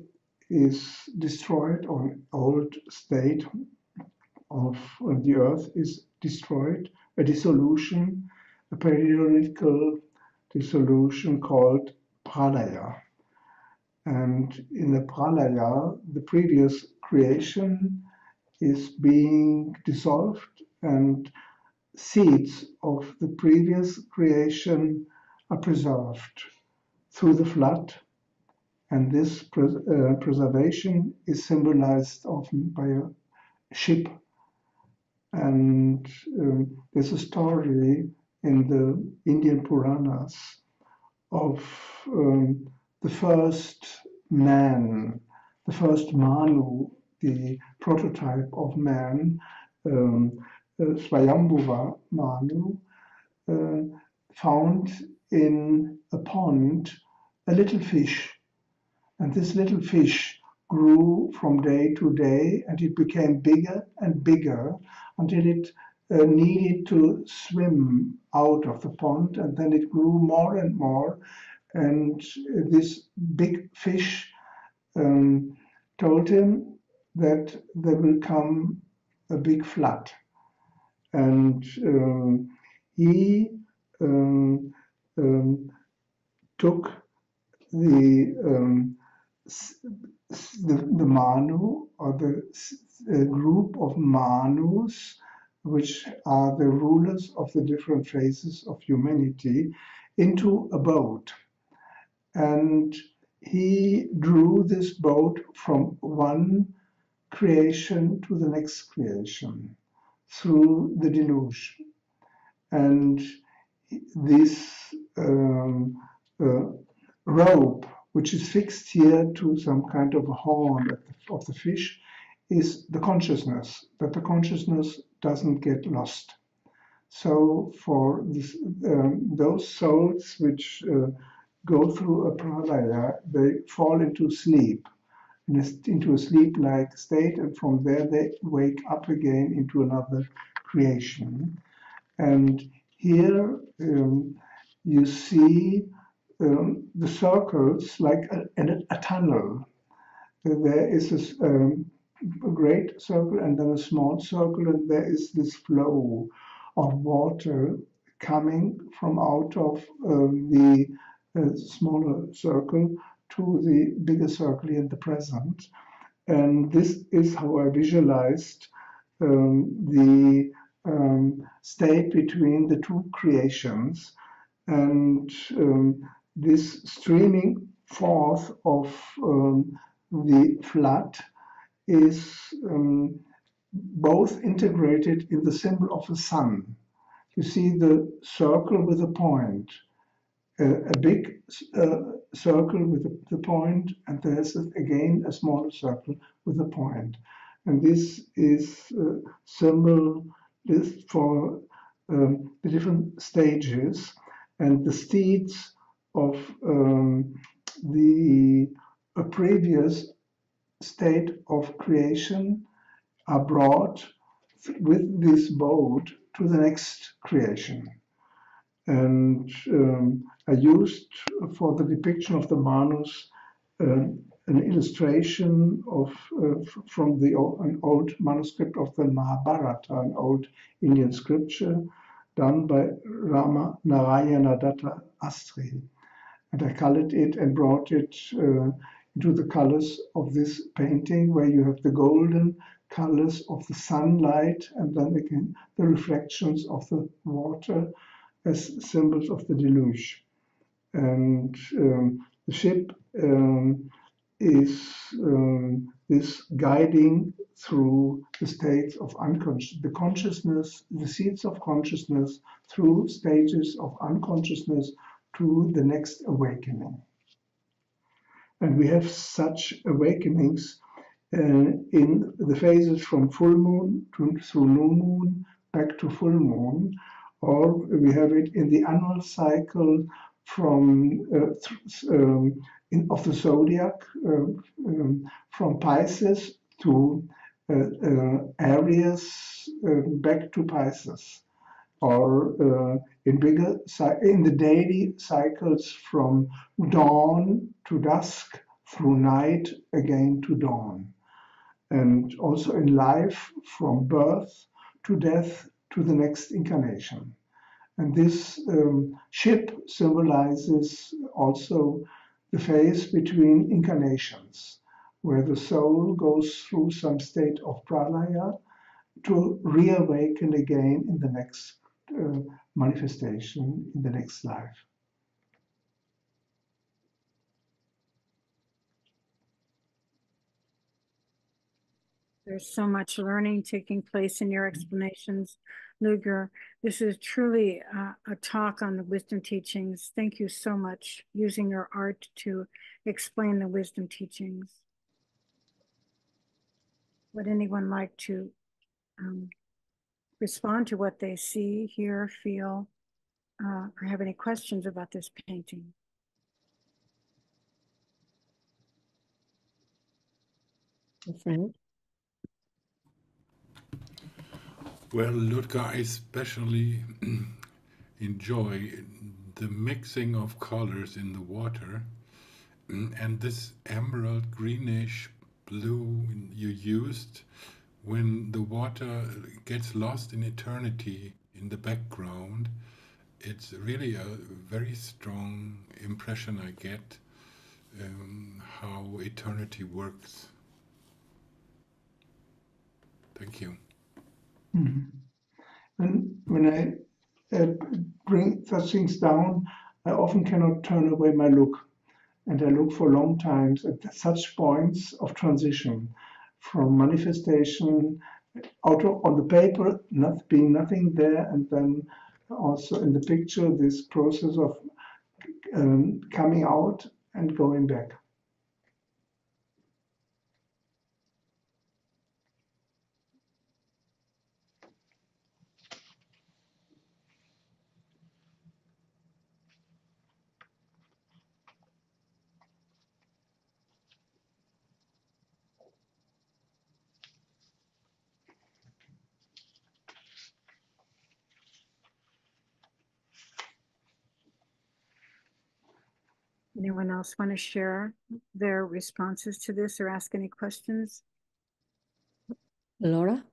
is destroyed, or an old state of the earth is destroyed, a dissolution, a periodical dissolution called pralaya. And in the pralaya, the previous creation is being dissolved, and seeds of the previous creation are preserved through the flood. And this preservation is symbolized often by a ship. And there's a story in the Indian Puranas of the first man, the first Manu the prototype of man, Swayambhuva Manu, found in a pond a little fish. And this little fish grew from day to day, and it became bigger and bigger until it needed to swim out of the pond, and then it grew more and more. And this big fish told him that there will come a big flood. And he took the Manu, or the group of Manus, which are the rulers of the different phases of humanity, into a boat. And he drew this boat from one creation to the next creation through the deluge. And this rope, which is fixed here to some kind of a horn of the fish, is the consciousness, that the consciousness doesn't get lost. So for this, those souls which go through a pralaya, they fall into sleep, into a sleep-like state, and from there they wake up again into another creation. And here you see the circles like a tunnel. There is a great circle and then a small circle, and there is this flow of water coming from out of the smaller circle to the bigger circle in the present. And this is how I visualized the state between the two creations. And this streaming forth of the flood is both integrated in the symbol of the sun. You see the circle with a point, a big circle with the point, and there's again a smaller circle with a point. And this is symbol for the different stages, and the steeds of the previous state of creation are brought with this boat to the next creation. And I used for the depiction of the Manus an illustration of from an old manuscript of the Mahabharata, an old Indian scripture done by Rama Narayana Datta Astri. And I colored it and brought it into the colors of this painting, where you have the golden colors of the sunlight and then again the reflections of the water as symbols of the deluge. And the ship is this guiding through the states of the consciousness, the seeds of consciousness, through stages of unconsciousness to the next awakening. And we have such awakenings in the phases from full moon through new moon back to full moon, or we have it in the annual cycle from of the zodiac, from Pisces to Aries back to Pisces, or in the daily cycles from dawn to dusk through night again to dawn, and also in life from birth to death to the next incarnation. And this ship symbolizes also the phase between incarnations, where the soul goes through some state of pralaya to reawaken again in the next manifestation, in the next life. There's so much learning taking place in your explanations, Ludger. This is truly a talk on the wisdom teachings. Thank you so much using your art to explain the wisdom teachings. Would anyone like to respond to what they see, hear, feel, or have any questions about this painting? Friend? Well, Ludger, I especially enjoy the mixing of colors in the water, and this emerald greenish blue you used when the water gets lost in eternity in the background. It's really a very strong impression I get how eternity works. Thank you. When I bring such things down, I often cannot turn away my look. And I look for long times at such points of transition from manifestation out of, on the paper, not being nothing there, and then also in the picture, this process of coming out and going back. Anyone else want to share their responses to this or ask any questions? Laura?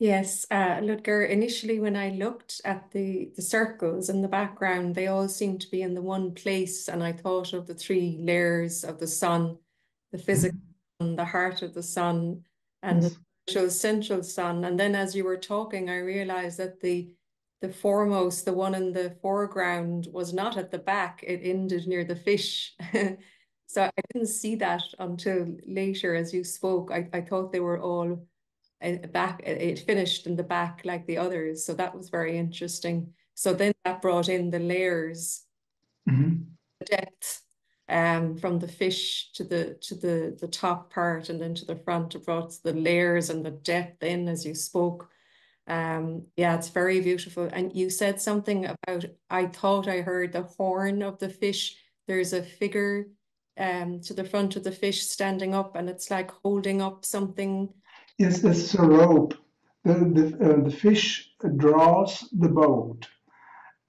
Yes, Ludger, initially when I looked at the circles in the background, they all seemed to be in the one place, and I thought of the three layers of the sun, the physical sun, the heart of the sun, and the spiritual central sun. And then as you were talking, I realized that the foremost, the one in the foreground, was not at the back, it ended near the fish. So I didn't see that until later as you spoke. I thought they were all back, it finished in the back like the others, so that was very interesting. So then that brought in the layers, the depth, from the fish to the top part and then to the front. It brought the layers and the depth in as you spoke. Yeah, it's very beautiful. And you said something about, I thought I heard the horn of the fish. There's a figure to the front of the fish standing up, and it's like holding up something. Yes, that's a rope. The fish draws the boat,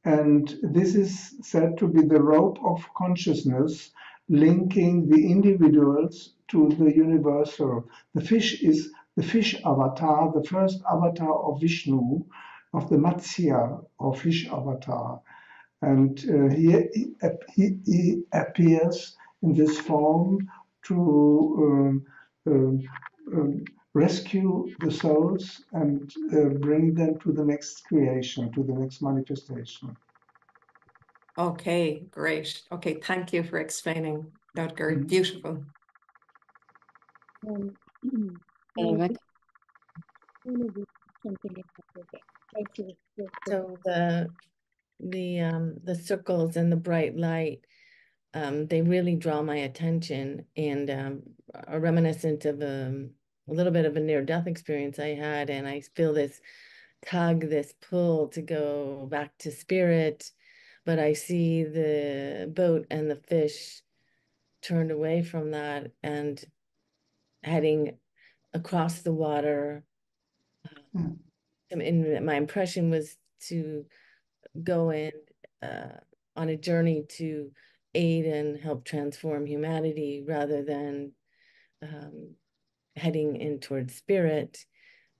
and this is said to be the rope of consciousness linking the individuals to the universal. The fish is the fish avatar, the first avatar of Vishnu, of the Matsya, or fish avatar. And he appears in this form to rescue the souls and bring them to the next creation, to the next manifestation. Okay, great. Okay, thank you for explaining, Ludger. Beautiful. So the circles and the bright light, they really draw my attention, and are reminiscent of a little bit of a near-death experience I had, and I feel this tug, this pull to go back to spirit, but I see the boat and the fish turned away from that and heading across the water. And my impression was to go in on a journey to aid and help transform humanity rather than heading in towards spirit.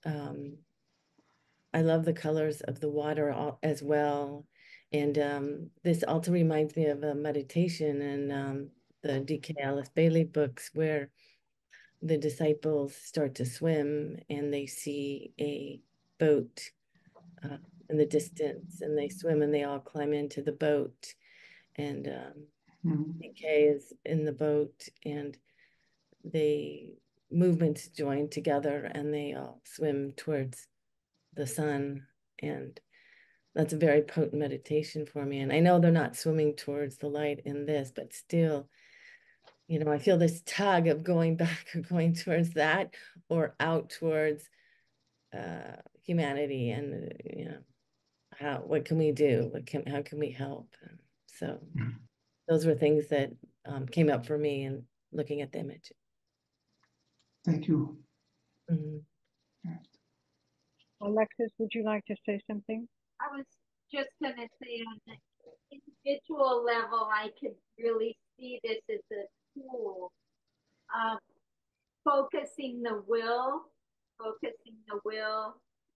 I love the colors of the water as well. And this also reminds me of a meditation in the D.K. Alice Bailey books, where the disciples start to swim and they see a boat in the distance, and they swim and they all climb into the boat, and D.K. is in the boat, and they movements join together and they all swim towards the sun. And that's a very potent meditation for me. And I know they're not swimming towards the light in this, but still you know, I feel this tug of going back or going towards that or out towards humanity and, you know, what can we do? How can we help? And so those were things that came up for me in looking at the image. Thank you. Mhm. Alexis, would you like to say something? I was just going to say on the individual level, I could really see this as a tool of focusing the will,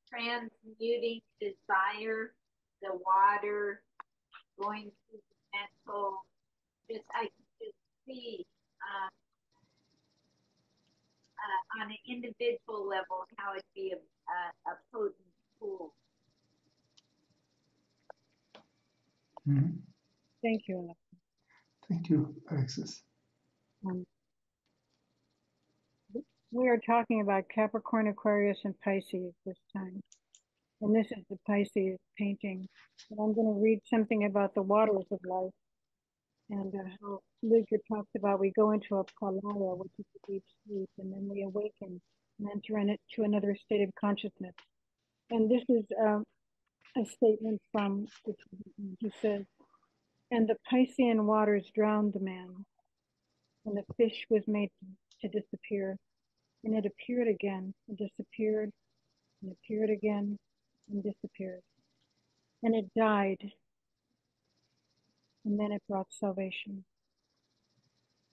transmuting desire, the water, going through the mental. I could just see on an individual level how it'd be a potent tool. Thank you, Alexis. Thank you, Alexis. We are talking about Capricorn, Aquarius, and Pisces this time. And this is the Pisces painting. And I'm going to read something about the waters of life and how Luger talks about we go into a pralaya, which is a deep sleep, and then we awaken and enter into another state of consciousness. And this is a statement from the Tibetan. He says, and the Piscean waters drowned the man, and the fish was made to disappear. And it appeared again, and disappeared, and appeared again, and disappeared. And it died, and then it brought salvation.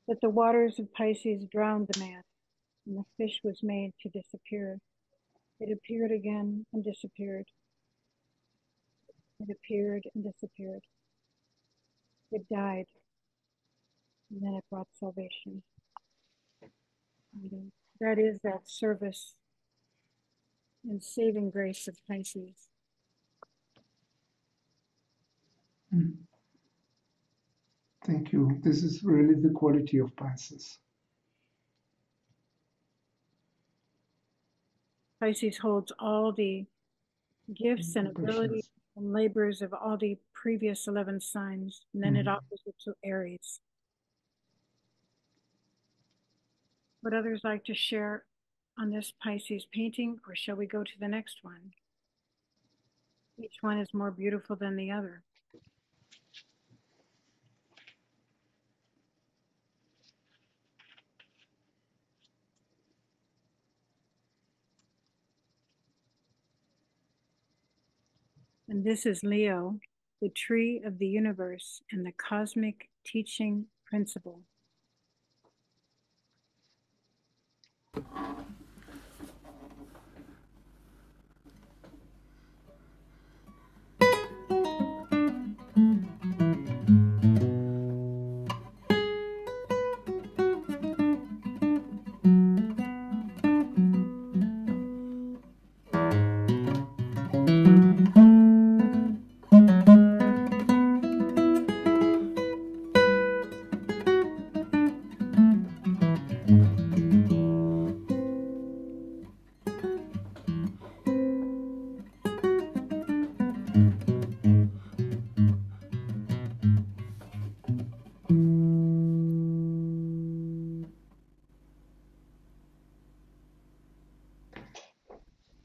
But the waters of Pisces drowned the man, and the fish was made to disappear. It appeared again and disappeared. It appeared and disappeared. It died, and then it brought salvation. And that is that service and saving grace of Pisces. Thank you. This is really the quality of Pisces. Pisces holds all the gifts and abilities and labors of all the previous 11 signs, and then it offers it to Aries. Would others like to share on this Pisces painting, or shall we go to the next one? Each one is more beautiful than the other. And this is Leo, the tree of the universe and the cosmic teaching principle.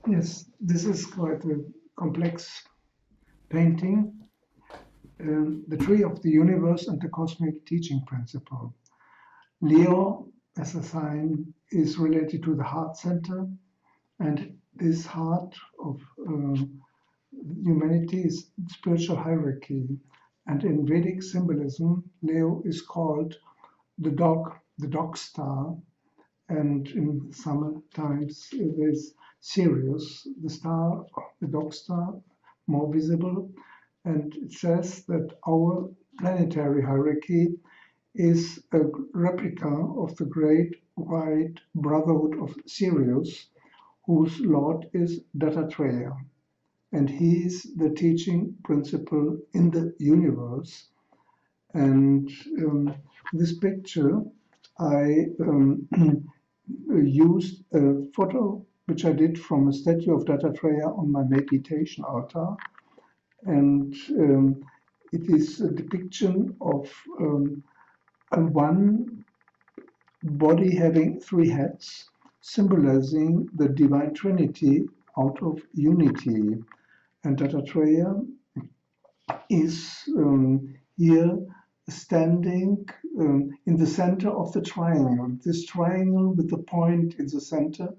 Yes, this is quite a complex painting. The tree of the universe and the cosmic teaching principle. Leo, as a sign, is related to the heart center, and this heart of humanity is spiritual hierarchy. And in Vedic symbolism, Leo is called the dog star, and in sometimes there's Sirius, the star, the dog star, more visible. And it says that our planetary hierarchy is a replica of the great white brotherhood of Sirius, whose lord is Dattatreya. And he is the teaching principle in the universe. And this picture, I used a photo which I did from a statue of Dattatreya on my meditation altar. And it is a depiction of one body having 3 heads, symbolizing the Divine Trinity out of unity. And Dattatreya is here standing in the center of the triangle. This triangle with the point in the center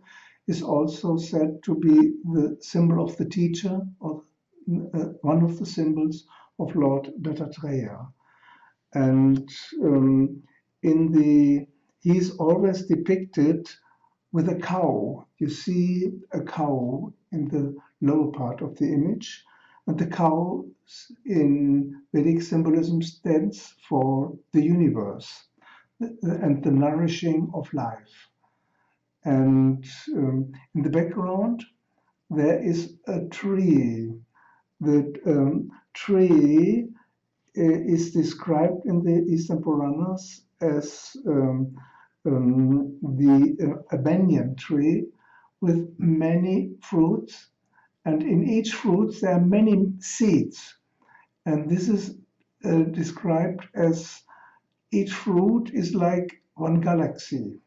is also said to be the symbol of the teacher, or one of the symbols of Lord Dattatreya. And he's always depicted with a cow. You see a cow in the lower part of the image, and the cow in Vedic symbolism stands for the universe and the nourishing of life. And in the background, there is a tree. The tree is described in the Eastern Puranas as a banyan tree with many fruits, and in each fruit there are many seeds. And this is described as each fruit is like one galaxy.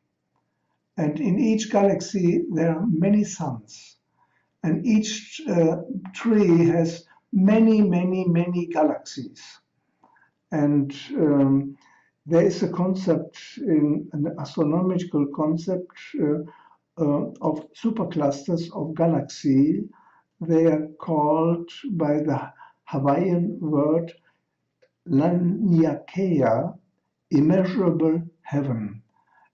And in each galaxy there are many suns. And each tree has many, many, many galaxies. And there is a concept, an astronomical concept of superclusters of galaxy. They are called by the Hawaiian word Laniakea, immeasurable heaven.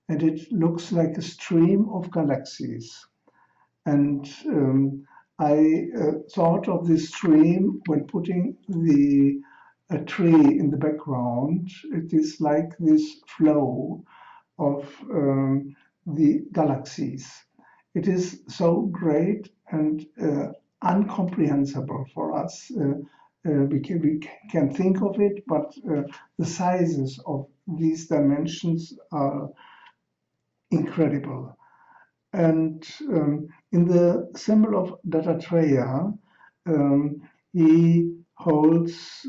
And it looks like a stream of galaxies. And I thought of this stream when putting a tree in the background. It is like this flow of the galaxies. It is so great and incomprehensible for us. We can think of it, but the sizes of these dimensions are incredible. And in the symbol of Dattatreya, he holds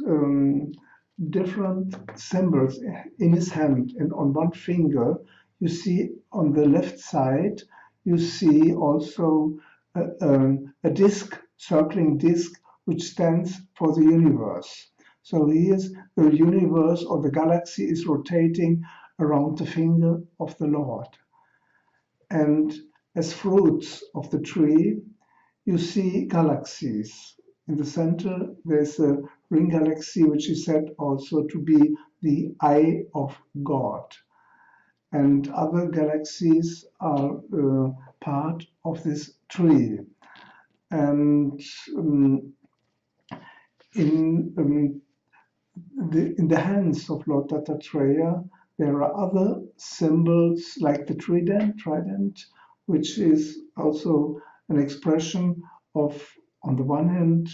different symbols in his hand, and on one finger you see on the left side you see also a disc, circling disc, which stands for the universe. So the universe or the galaxy is rotating around the finger of the Lord. And as fruits of the tree, you see galaxies. In the center, there's a ring galaxy, which is said also to be the eye of God. And other galaxies are part of this tree. And in the hands of Lord Dattatreya, there are other symbols like the trident, which is also an expression of, on the one hand,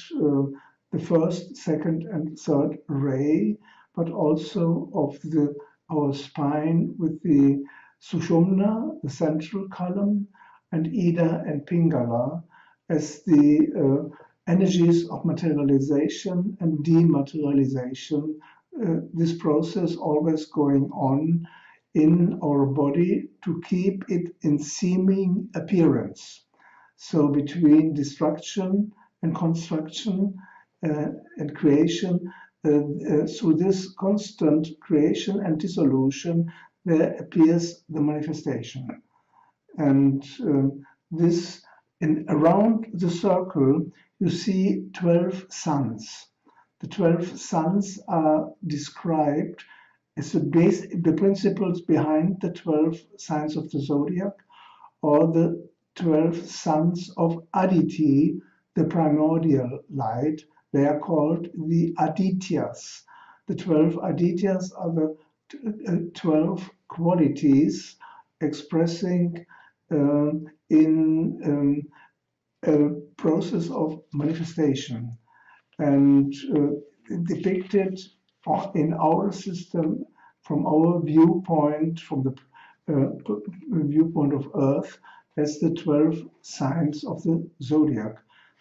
the first, second, and third ray, but also of our spine with the Sushumna, the central column, and Ida and Pingala as the energies of materialization and dematerialization. This process always going on in our body to keep it in seeming appearance. So between destruction and construction and creation, through this constant creation and dissolution, there appears the manifestation. And this, around the circle, you see 12 suns. The 12 suns are described as the principles behind the 12 signs of the zodiac, or the 12 sons of Aditi, the primordial light. They are called the Adityas. The 12 Adityas are the 12 qualities expressing in a process of manifestation, and depicted in our system from our viewpoint, from the viewpoint of Earth, as the 12 signs of the zodiac.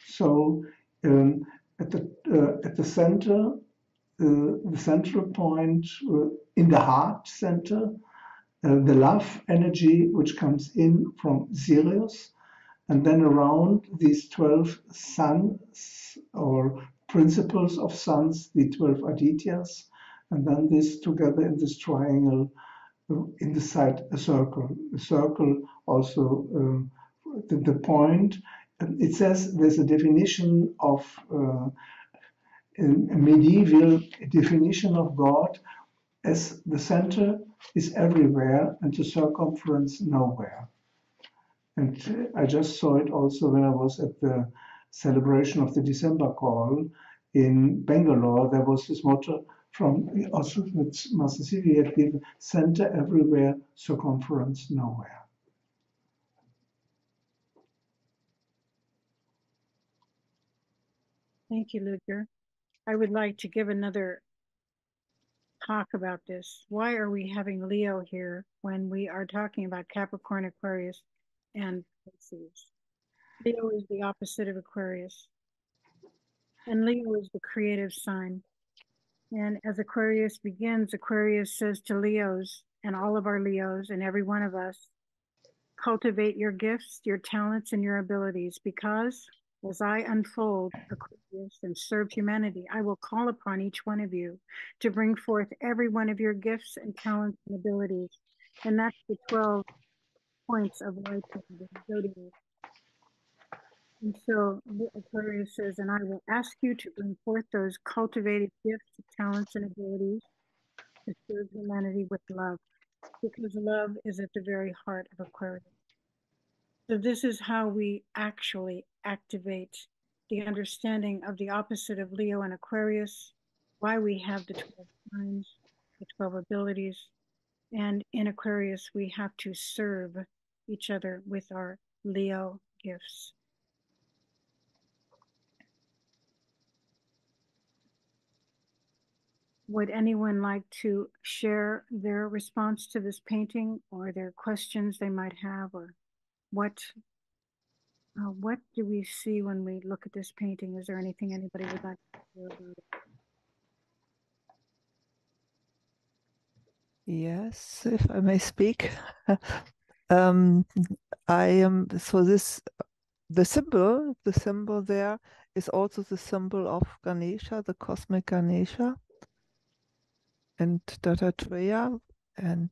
So at the center, the central point in the heart center, the love energy which comes in from Sirius, and then around these 12 suns or principles of suns, the 12 Adityas, and then this together in this triangle, in the side a circle. A circle also, the point, it says there's a definition of a medieval definition of God as the center is everywhere and the circumference nowhere. And I just saw it also when I was at the celebration of the December call in Bangalore. There was this motto from also Master Sivi had given: center everywhere, circumference nowhere. Thank you, Ludger. I would like to give another talk about this. Why are we having Leo here when we are talking about Capricorn, Aquarius, and Pisces? Leo is the opposite of Aquarius. And Leo is the creative sign. And as Aquarius begins, Aquarius says to Leos, and all of our Leos, and every one of us, cultivate your gifts, your talents, and your abilities, because as I unfold Aquarius and serve humanity, I will call upon each one of you to bring forth every one of your gifts and talents and abilities. And that's the 12 points of life of the zodiac. And so Aquarius says, and I will ask you to bring forth those cultivated gifts, talents, and abilities to serve humanity with love, because love is at the very heart of Aquarius. So this is how we actually activate the understanding of the opposite of Leo and Aquarius, why we have the 12 signs, the 12 abilities. And in Aquarius, we have to serve each other with our Leo gifts. Would anyone like to share their response to this painting or their questions they might have, or what do we see when we look at this painting? Is there anything anybody would like to share about it? Yes, if I may speak. I am so this the symbol there is also the symbol of Ganesha, the cosmic Ganesha, and Dattatreya. And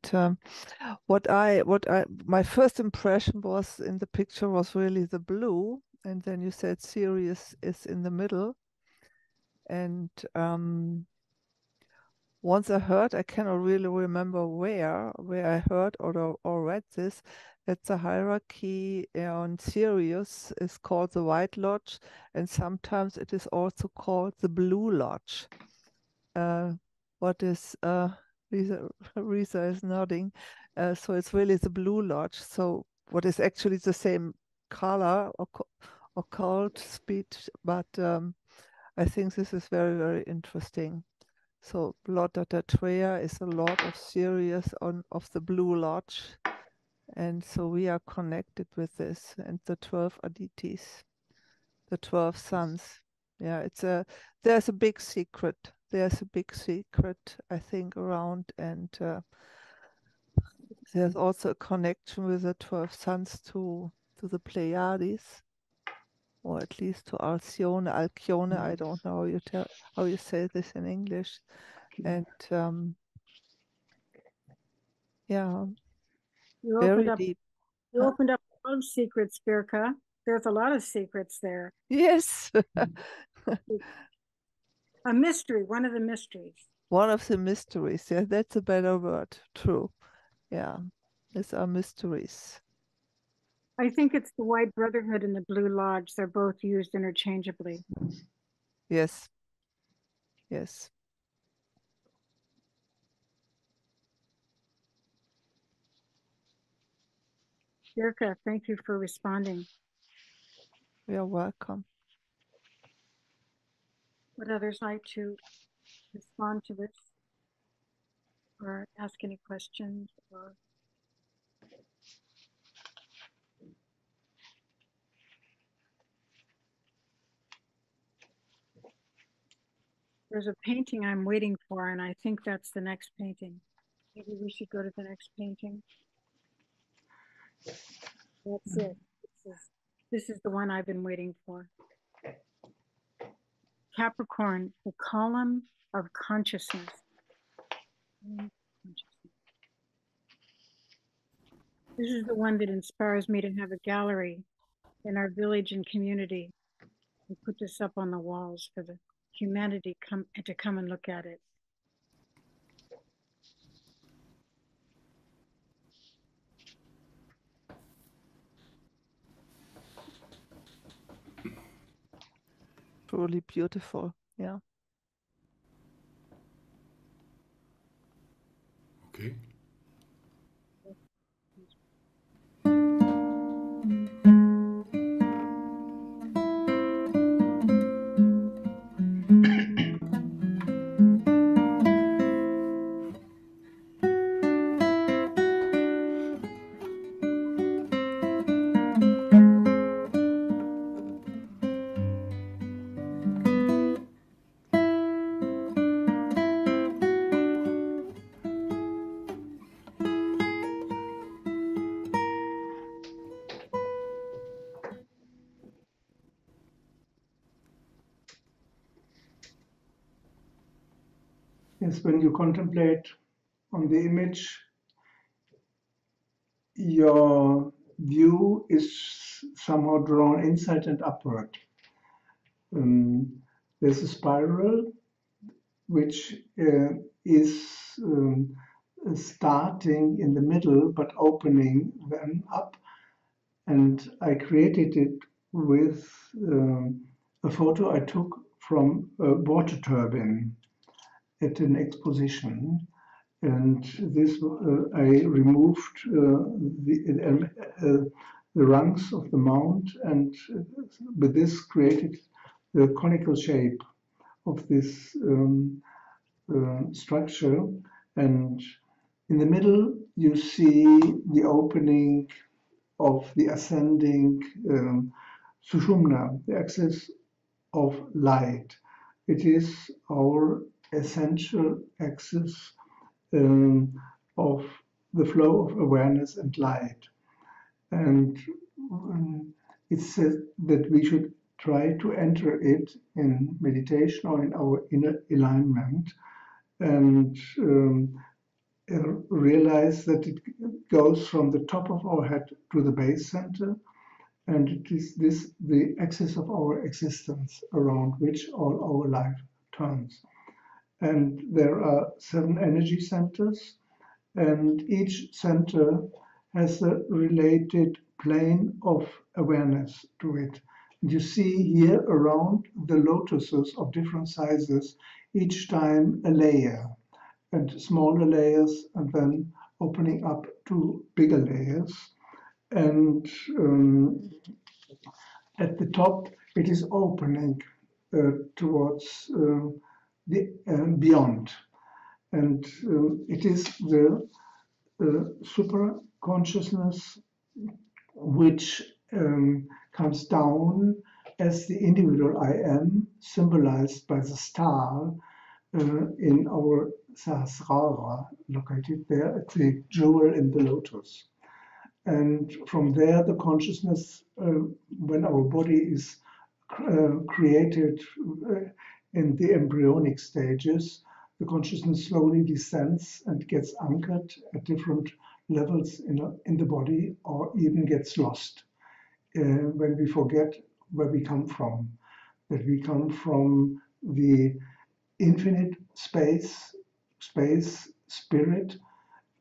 my first impression was in the picture was really the blue, and then you said Sirius is in the middle. And once I heard, I cannot really remember where I heard or read this, that the hierarchy on Sirius is called the White Lodge, and sometimes it is also called the Blue Lodge. What is Risa is nodding. So it's really the Blue Lodge. So what is actually the same color or called speech, but I think this is very, very interesting. So Lord Dattatreya is a Lord of Sirius of the Blue Lodge. And so we are connected with this and the 12 Aditis, the 12 suns. Yeah, there's a big secret. There's a big secret, I think, around, and there's also a connection with the 12 suns to the Pleiades, or at least to Alcyone, I don't know how you say this in English. And yeah, You very deep. You opened up a lot of secrets, Birka. There's a lot of secrets there. Yes. A mystery, one of the mysteries. One of the mysteries. Yeah, that's a better word. True. Yeah, these are mysteries. I think it's the White Brotherhood and the Blue Lodge. They're both used interchangeably. Yes. Yes. Birka, thank you for responding. You're welcome. Would others like to respond to this or ask any questions? Or there's a painting I'm waiting for, and I think that's the next painting. Maybe we should go to the next painting. That's it. This is the one I've been waiting for. Capricorn, the column of consciousness. This is the one that inspires me to have a gallery in our village and community. We put this up on the walls for the humanity to come and look at it. Truly beautiful. Yeah. Okay. Yes, when you contemplate on the image, your view is somehow drawn inside and upward. There's a spiral which is starting in the middle but opening then up, and I created it with a photo I took from a water turbine at an exposition. And this I removed the rungs of the mount, and with this created the conical shape of this structure. And in the middle, you see the opening of the ascending Sushumna, the axis of light. It is our essential axis of the flow of awareness and light. And it says that we should try to enter it in meditation or in our inner alignment, and realize that it goes from the top of our head to the base center, and it is this the axis of our existence around which all our life turns. And there are 7 energy centers, and each center has a related plane of awareness to it. And you see here around the lotuses of different sizes, each time a layer, and smaller layers, and then opening up to bigger layers. And at the top, it is opening towards the beyond. And it is the super consciousness which comes down as the individual I am, symbolized by the star in our Sahasrara, located there at the jewel in the lotus. And from there, the consciousness, when our body is created in the embryonic stages, the consciousness slowly descends and gets anchored at different levels in the body, or even gets lost when we forget where we come from, that we come from the infinite space, spirit,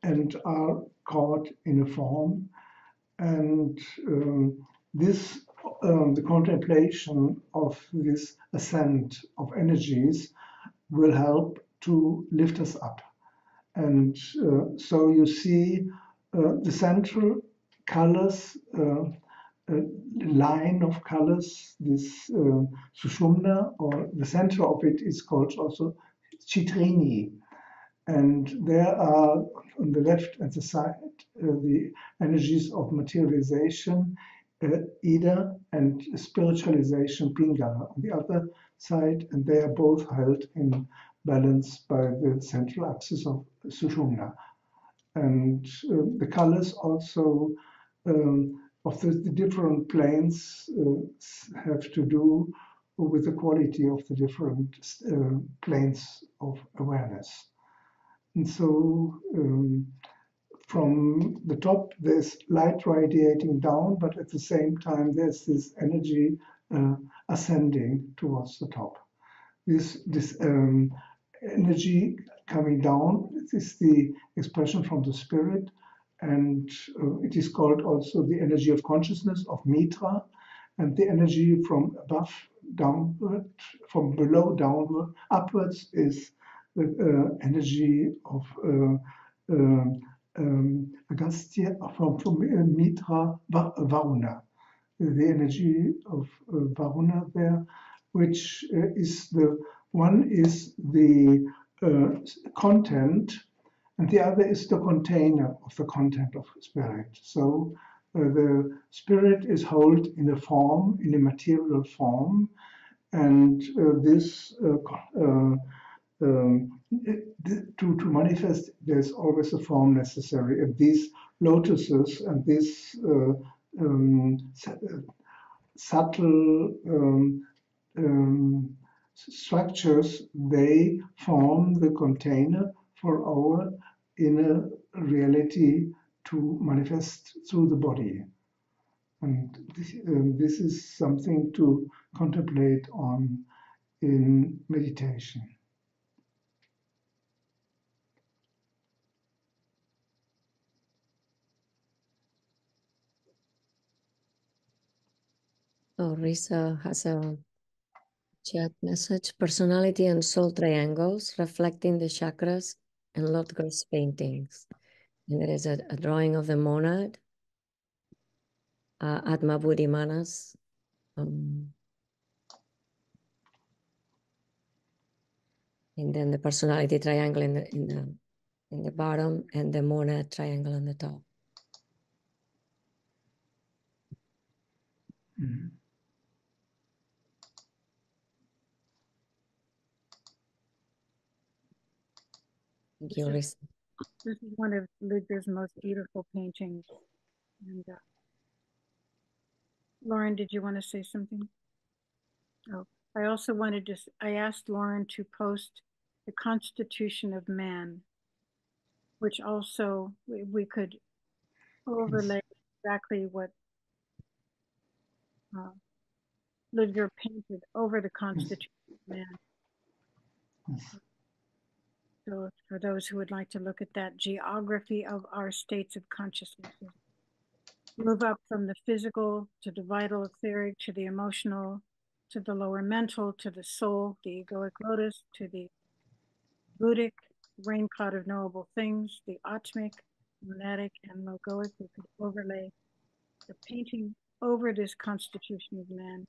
and are caught in a form. And the contemplation of this ascent of energies will help to lift us up. And so you see the central colors, line of colors, this Sushumna, or the center of it is called also Chitrini. And there are on the left and the side the energies of materialization, Ida, and spiritualization, Pingala, on the other side, and they are both held in balance by the central axis of Sushumna. And the colors also of the different planes have to do with the quality of the different planes of awareness. And so from the top, there's light radiating down, but at the same time, there's this energy ascending towards the top. This energy coming down, this is the expression from the spirit, and it is called also the energy of consciousness of Mitra, and the energy from above downward, from below downward, upwards is the energy of Agastya, from Mitra Varuna, the energy of Varuna there, which is the one is the content, and the other is the container of the content of spirit. So the spirit is held in a form, in a material form, and this to manifest, there's always a form necessary. And these lotuses and these subtle structures, they form the container for our inner reality to manifest through the body. And this is something to contemplate on in meditation. Oh, Risa has a chat message. Personality and soul triangles reflecting the chakras and Lodger's paintings. And there is a drawing of the monad, Atma Buddhi Manas. And then the personality triangle in the bottom and the monad triangle on the top. Mm-hmm. Thank you, Risa. This is one of Ludger's most beautiful paintings. And Lauren, did you want to say something? Oh, I also wanted to, I asked Lauren to post the Constitution of Man, which also we could overlay exactly what Ludger painted over the Constitution of Man. So for those who would like to look at that, geography of our states of consciousness. Move up from the physical to the vital etheric to the emotional to the lower mental to the soul, the egoic lotus to the Buddhic Raincloud of Knowable Things, the Atmic, Monadic, and Logoic. We could overlay the painting over this Constitution of Man.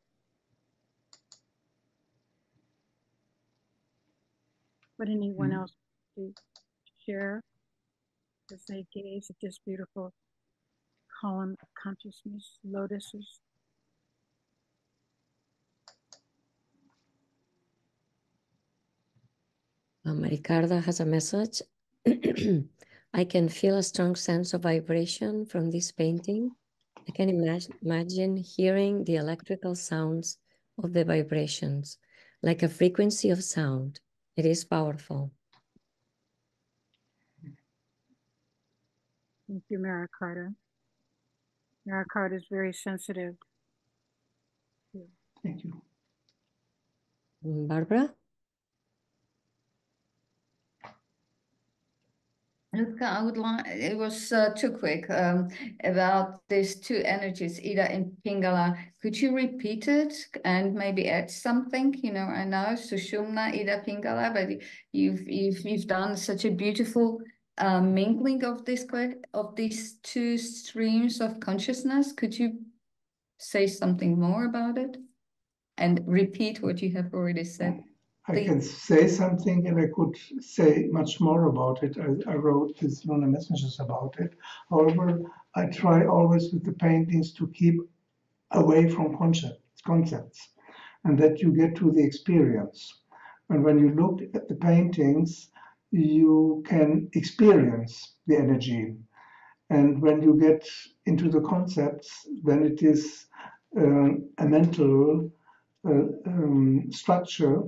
Would anyone else to share as they gaze at this beautiful column of consciousness, lotuses? Maricarda has a message. I can feel a strong sense of vibration from this painting. I can imagine hearing the electrical sounds of the vibrations, like a frequency of sound. It is powerful. Thank you, Maricarda. Maricarda is very sensitive. Thank you. Barbara? I would like, it was too quick, about these two energies, Ida and Pingala. Could you repeat it and maybe add something? You know, I know Sushumna, Ida, Pingala, but you've done such a beautiful mingling of these two streams of consciousness. Could you say something more about it and repeat what you have already said? I can say something, and I could say much more about it. I wrote these Lunar messages about it. However, I try always with the paintings to keep away from concepts, and that you get to the experience. And when you look at the paintings, you can experience the energy. And when you get into the concepts, then it is a mental structure,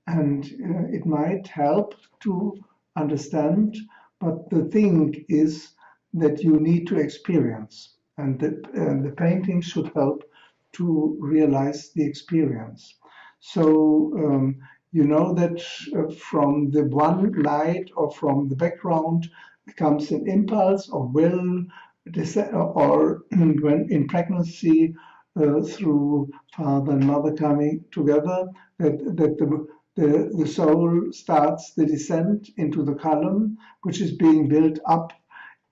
and it might help to understand. But the thing is that you need to experience, and the painting should help to realize the experience. So you know that from the one light or from the background comes an impulse or will, or when in pregnancy through father and mother coming together, that the soul starts the descent into the column, which is being built up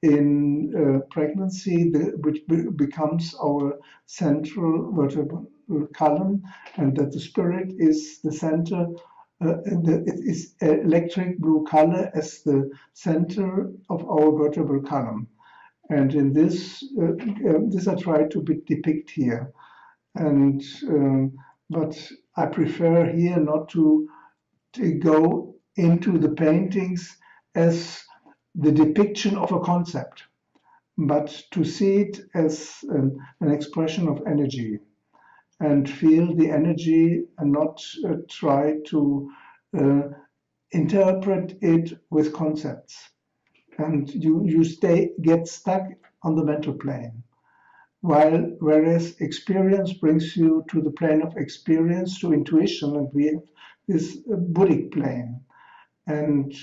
in pregnancy, which becomes our central vertebral column, and that the spirit is the center. It is electric blue color as the center of our vertebral column. And in this, this I try to depict here. And but I prefer here not to go into the paintings as the depiction of a concept, but to see it as an expression of energy and feel the energy and not try to interpret it with concepts. And you get stuck on the mental plane. Whereas experience brings you to the plane of experience, to intuition, and we have this Buddhic plane. And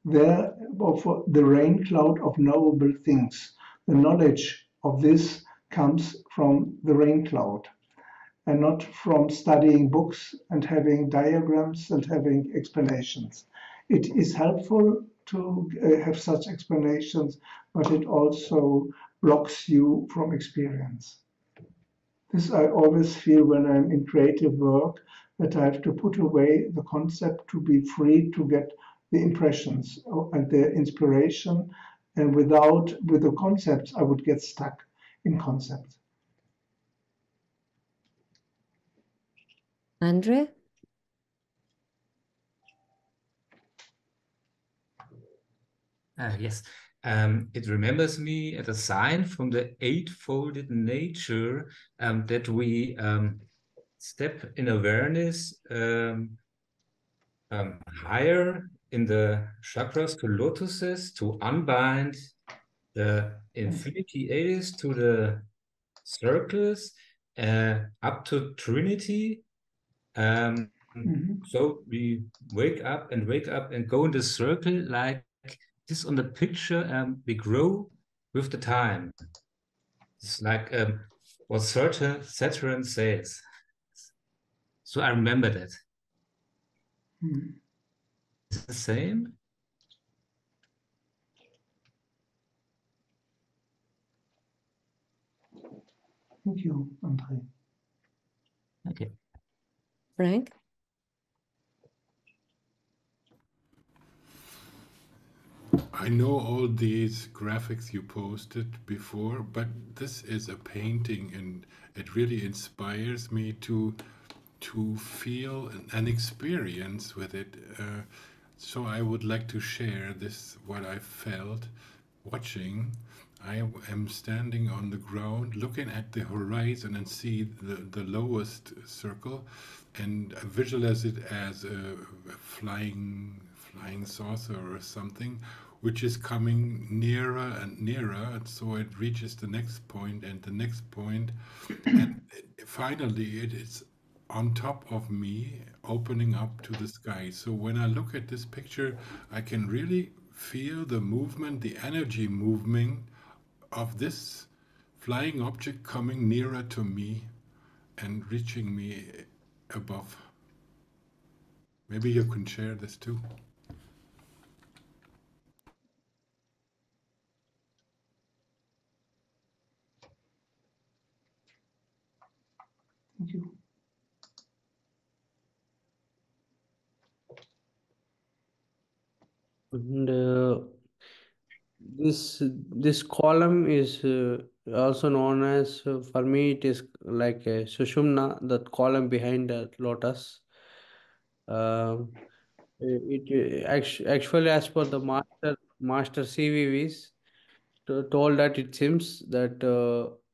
there, for the Raincloud of Knowable Things, the knowledge of this comes from the rain cloud, and not from studying books and having diagrams and having explanations. It is helpful to have such explanations, but it also blocks you from experience. This I always feel when I'm in creative work, that I have to put away the concept to be free to get the impressions and the inspiration. And with the concepts, I would get stuck in concepts. Andre? Yes. It remembers me at a sign from the eightfolded nature that we step in awareness higher in the chakras to lotuses to unbind the infinity ages to the circles up to Trinity. So we wake up and go in the circle like this on the picture. We grow with the time. It's like what Saturn says. So I remember that. Is it the same? Thank you, Andre. Okay. Frank? I know all these graphics you posted before, but this is a painting and it really inspires me to feel an experience with it. So I would like to share this, what I felt watching. I am standing on the ground looking at the horizon and see the lowest circle and visualize it as a flying saucer or something, which is coming nearer and nearer, and so it reaches the next point and the next point, and finally it is on top of me, opening up to the sky. So when I look at this picture, I can really feel the movement, the energy movement of this flying object coming nearer to me and reaching me above. Maybe you can share this too. Thank you. And this column is also known as, for me it is like a Sushumna, that column behind the lotus. Actually, as per the master CVVs, told that it seems that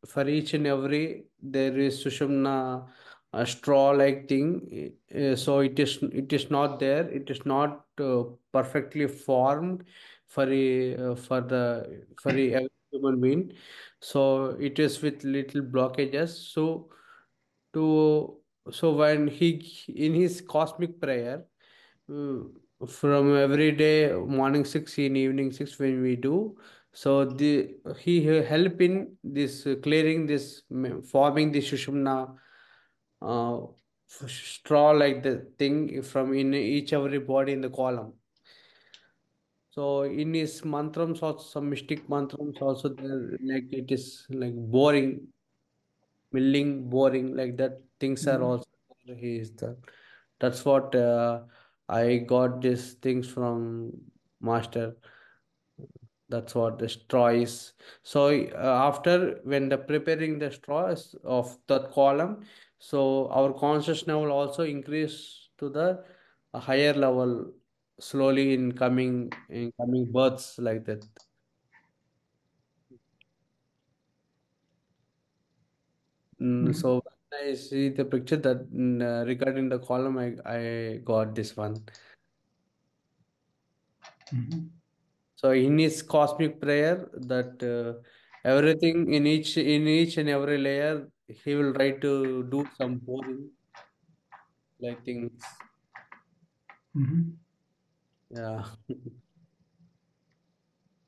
for each and every there is Sushumna, a straw-like thing. So it is not there. It is not perfectly formed for a every human being. So it is with little blockages. To so when he in his cosmic prayer, uh, from every day morning 6 in evening 6 when we do, so he help in this clearing this forming the Sushumna, uh, straw like the thing from in each every body in the column. So in his mantrams also, some mystic mantrams also there, like it is like boring, milling, boring, like that things are also there. He is the That's what I got these things from master. That's what the straw is. So after when the preparing the straws of that column, so our consciousness will also increase to the higher level slowly in coming births like that. So when I see the picture that regarding the column, I got this one. So in his cosmic prayer, that everything in each and every layer, he will try to do some boring like things. Yeah.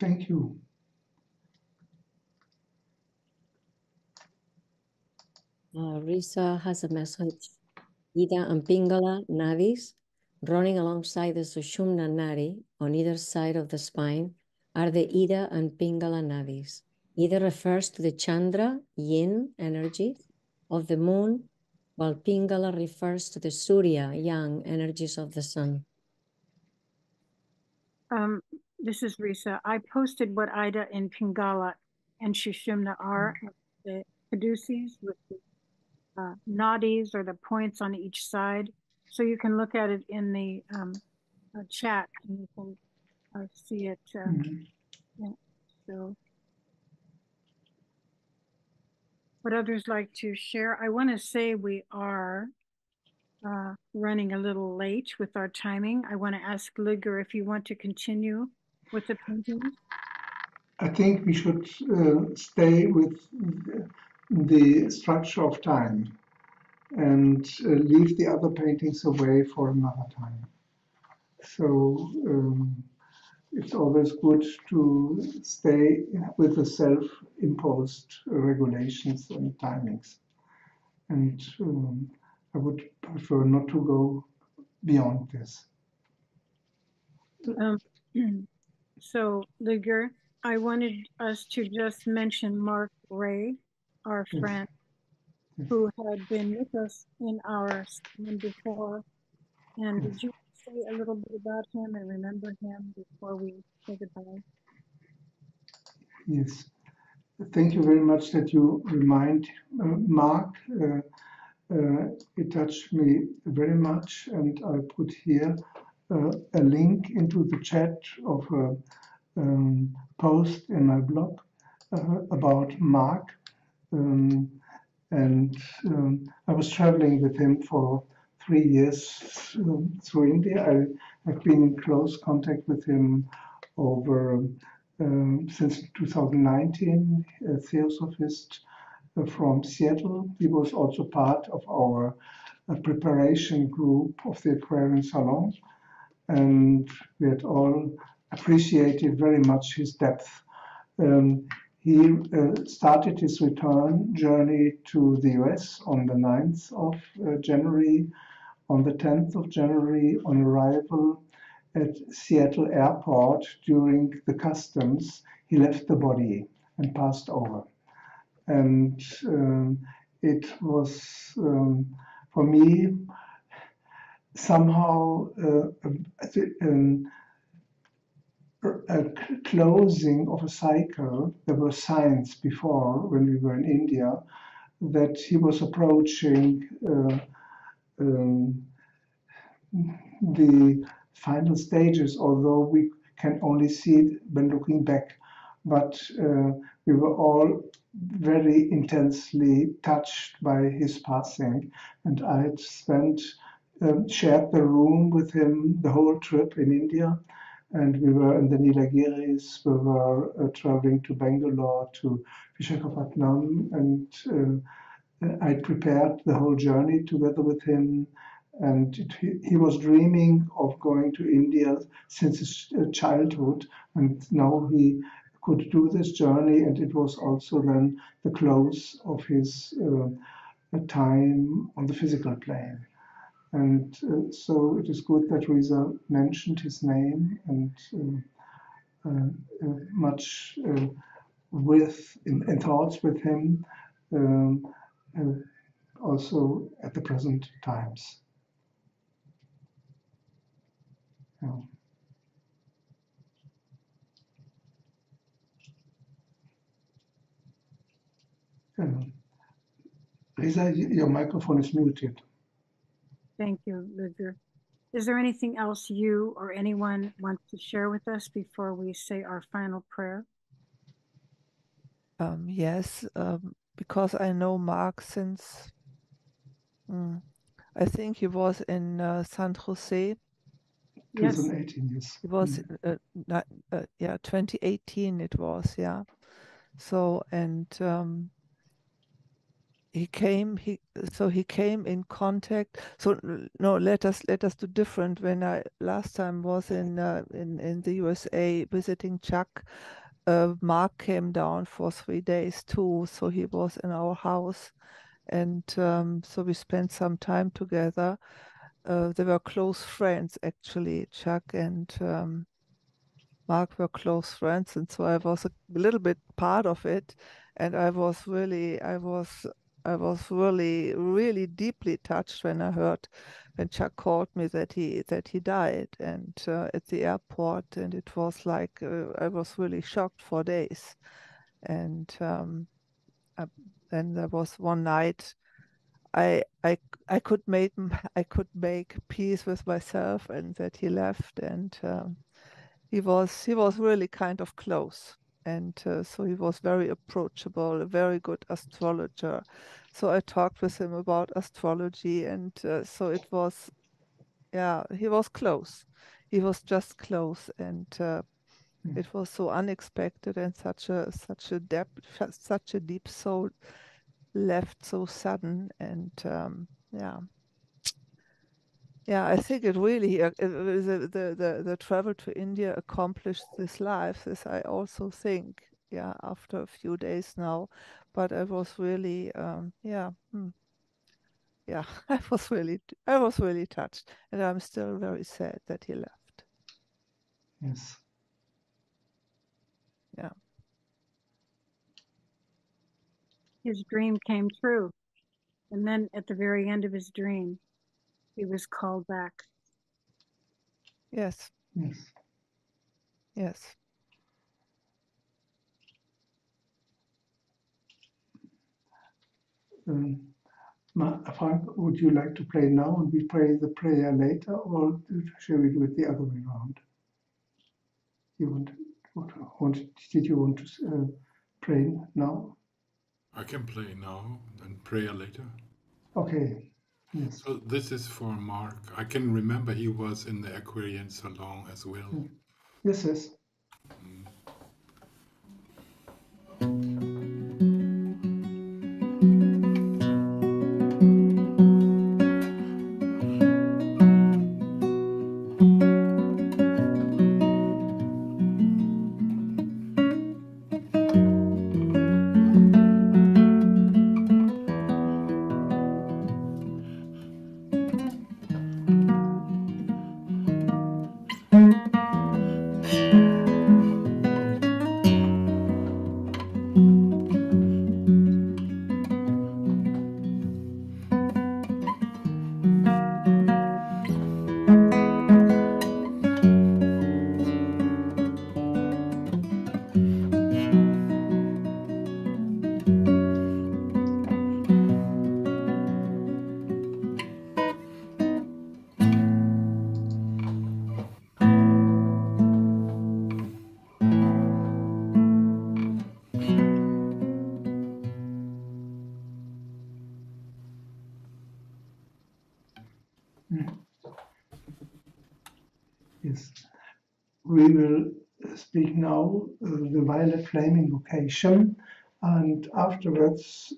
Thank you. Risa has a message. Ida and Pingala nadis running alongside the Sushumna nadi on either side of the spine are the Ida and Pingala nadis. Ida refers to the Chandra, yin energies of the moon, while Pingala refers to the Surya, yang energies of the sun. This is Risa. I posted what Ida and Pingala and Shushumna are, the caduceus with the nadis or the points on each side. So you can look at it in the chat and you can see it. Yeah. So would others like to share? I want to say we are running a little late with our timing. I want to ask Ludger if you want to continue with the paintings. I think we should stay with the structure of time and leave the other paintings away for another time. So it's always good to stay with the self-imposed regulations and timings. And I would prefer not to go beyond this. So, Ludger, I wanted us to just mention Mark Ray, our friend, who had been with us in our stand before. And did you say a little bit about him and remember him before we say goodbye? Yes. Thank you very much that you remind Mark. It touched me very much, and I put here a link into the chat of a post in my blog about Mark. I was traveling with him for 3 years through India. I have been in close contact with him over since 2019, a theosophist from Seattle. He was also part of our preparation group of the Aquarian Salon, and we had all appreciated very much his depth. He started his return journey to the US on the 9th of January. On the 10th of January, on arrival at Seattle Airport during the customs, he left the body and passed over. And it was, for me, somehow a closing of a cycle. There were signs before, when we were in India, that he was approaching the final stages, although we can only see it when looking back. But we were all very intensely touched by his passing, and I had shared the room with him the whole trip in India, and we were in the Nilagiris, we were traveling to Bangalore, to Vishakhapatnam, and I prepared the whole journey together with him, and he was dreaming of going to India since his childhood, and now he could do this journey, and it was also then the close of his time on the physical plane. And so it is good that Risa mentioned his name, and much in thoughts with him, also at the present times. Yeah. Risa, your microphone is muted. Thank you, Ludger. Is there anything else you or anyone wants to share with us before we say our final prayer? Yes, because I know Mark since I think he was in San Jose. 2018, yes. It was, 2018 it was, yeah. So, and he came in contact. So no, let us do different. When I last time was in the USA visiting Chuck, Mark came down for 3 days too. So he was in our house, and so we spent some time together. They were close friends, actually. Chuck and Mark were close friends, and so I was a little bit part of it, and I was really, really deeply touched when I heard when Chuck called me that he died, and at the airport, and it was like I was really shocked for days, and then there was one night. I could make peace with myself, and that he left, and he was really kind of close, and so he was very approachable, a very good astrologer. So I talked with him about astrology, and so it was, he was close. He was just close, and it was so unexpected, and such a deep soul left so sudden, and I think it really the travel to India accomplished this life. This I also think, after a few days now, but I was really I was really touched, and I'm still very sad that he left. Yes. Yeah. His dream came true. And then at the very end of his dream, he was called back. Yes. Yes. Yes. Frank, would you like to pray now and we pray the prayer later, or shall we do it the other way around? Did you want to pray now? I can play now and pray later. Okay. Yes. So this is for Mark. I can remember he was in the Aquarian Salon as well. Yes, yes. Yes. We will speak now the violet flame invocation, and afterwards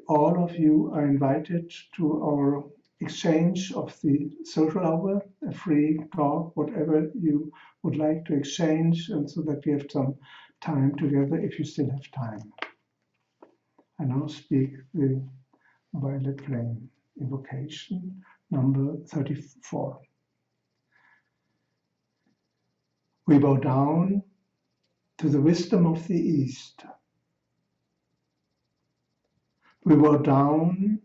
all of you are invited to our exchange of the social hour, a free talk, whatever you would like to exchange, and so that we have some time together if you still have time. I now speak the violet flame invocation, number 34. We bow down to the wisdom of the East. We bow down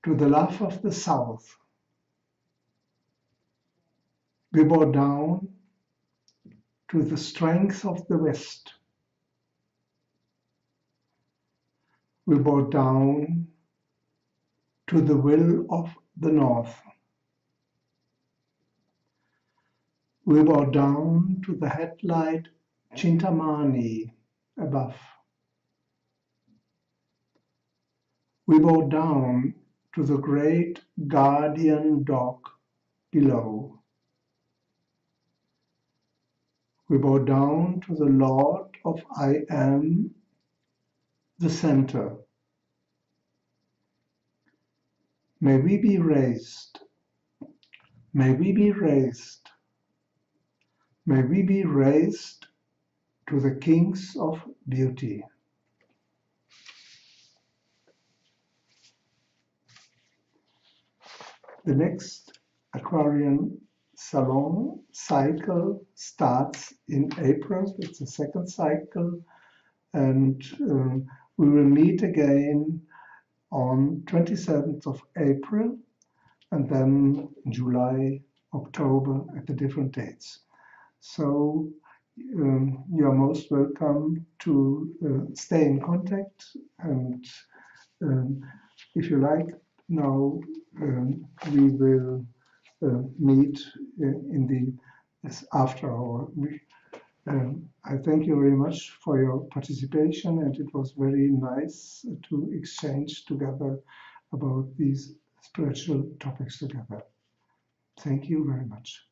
to the love of the South. We bow down to the strength of the West. We bow down to the will of the North. We bow down to the headlight Chintamani above. We bow down to the great guardian dog below. We bow down to the Lord of I Am, the center. May we be raised. May we be raised. May we be raised to the kings of beauty. The next Aquarian Salon cycle starts in April. It's the second cycle, and we will meet again on 27th of April, and then July, October at the different dates. So you are most welcome to stay in contact, and if you like, now we will meet in the after hour. I thank you very much for your participation, and it was very nice to exchange together about these spiritual topics together. Thank you very much.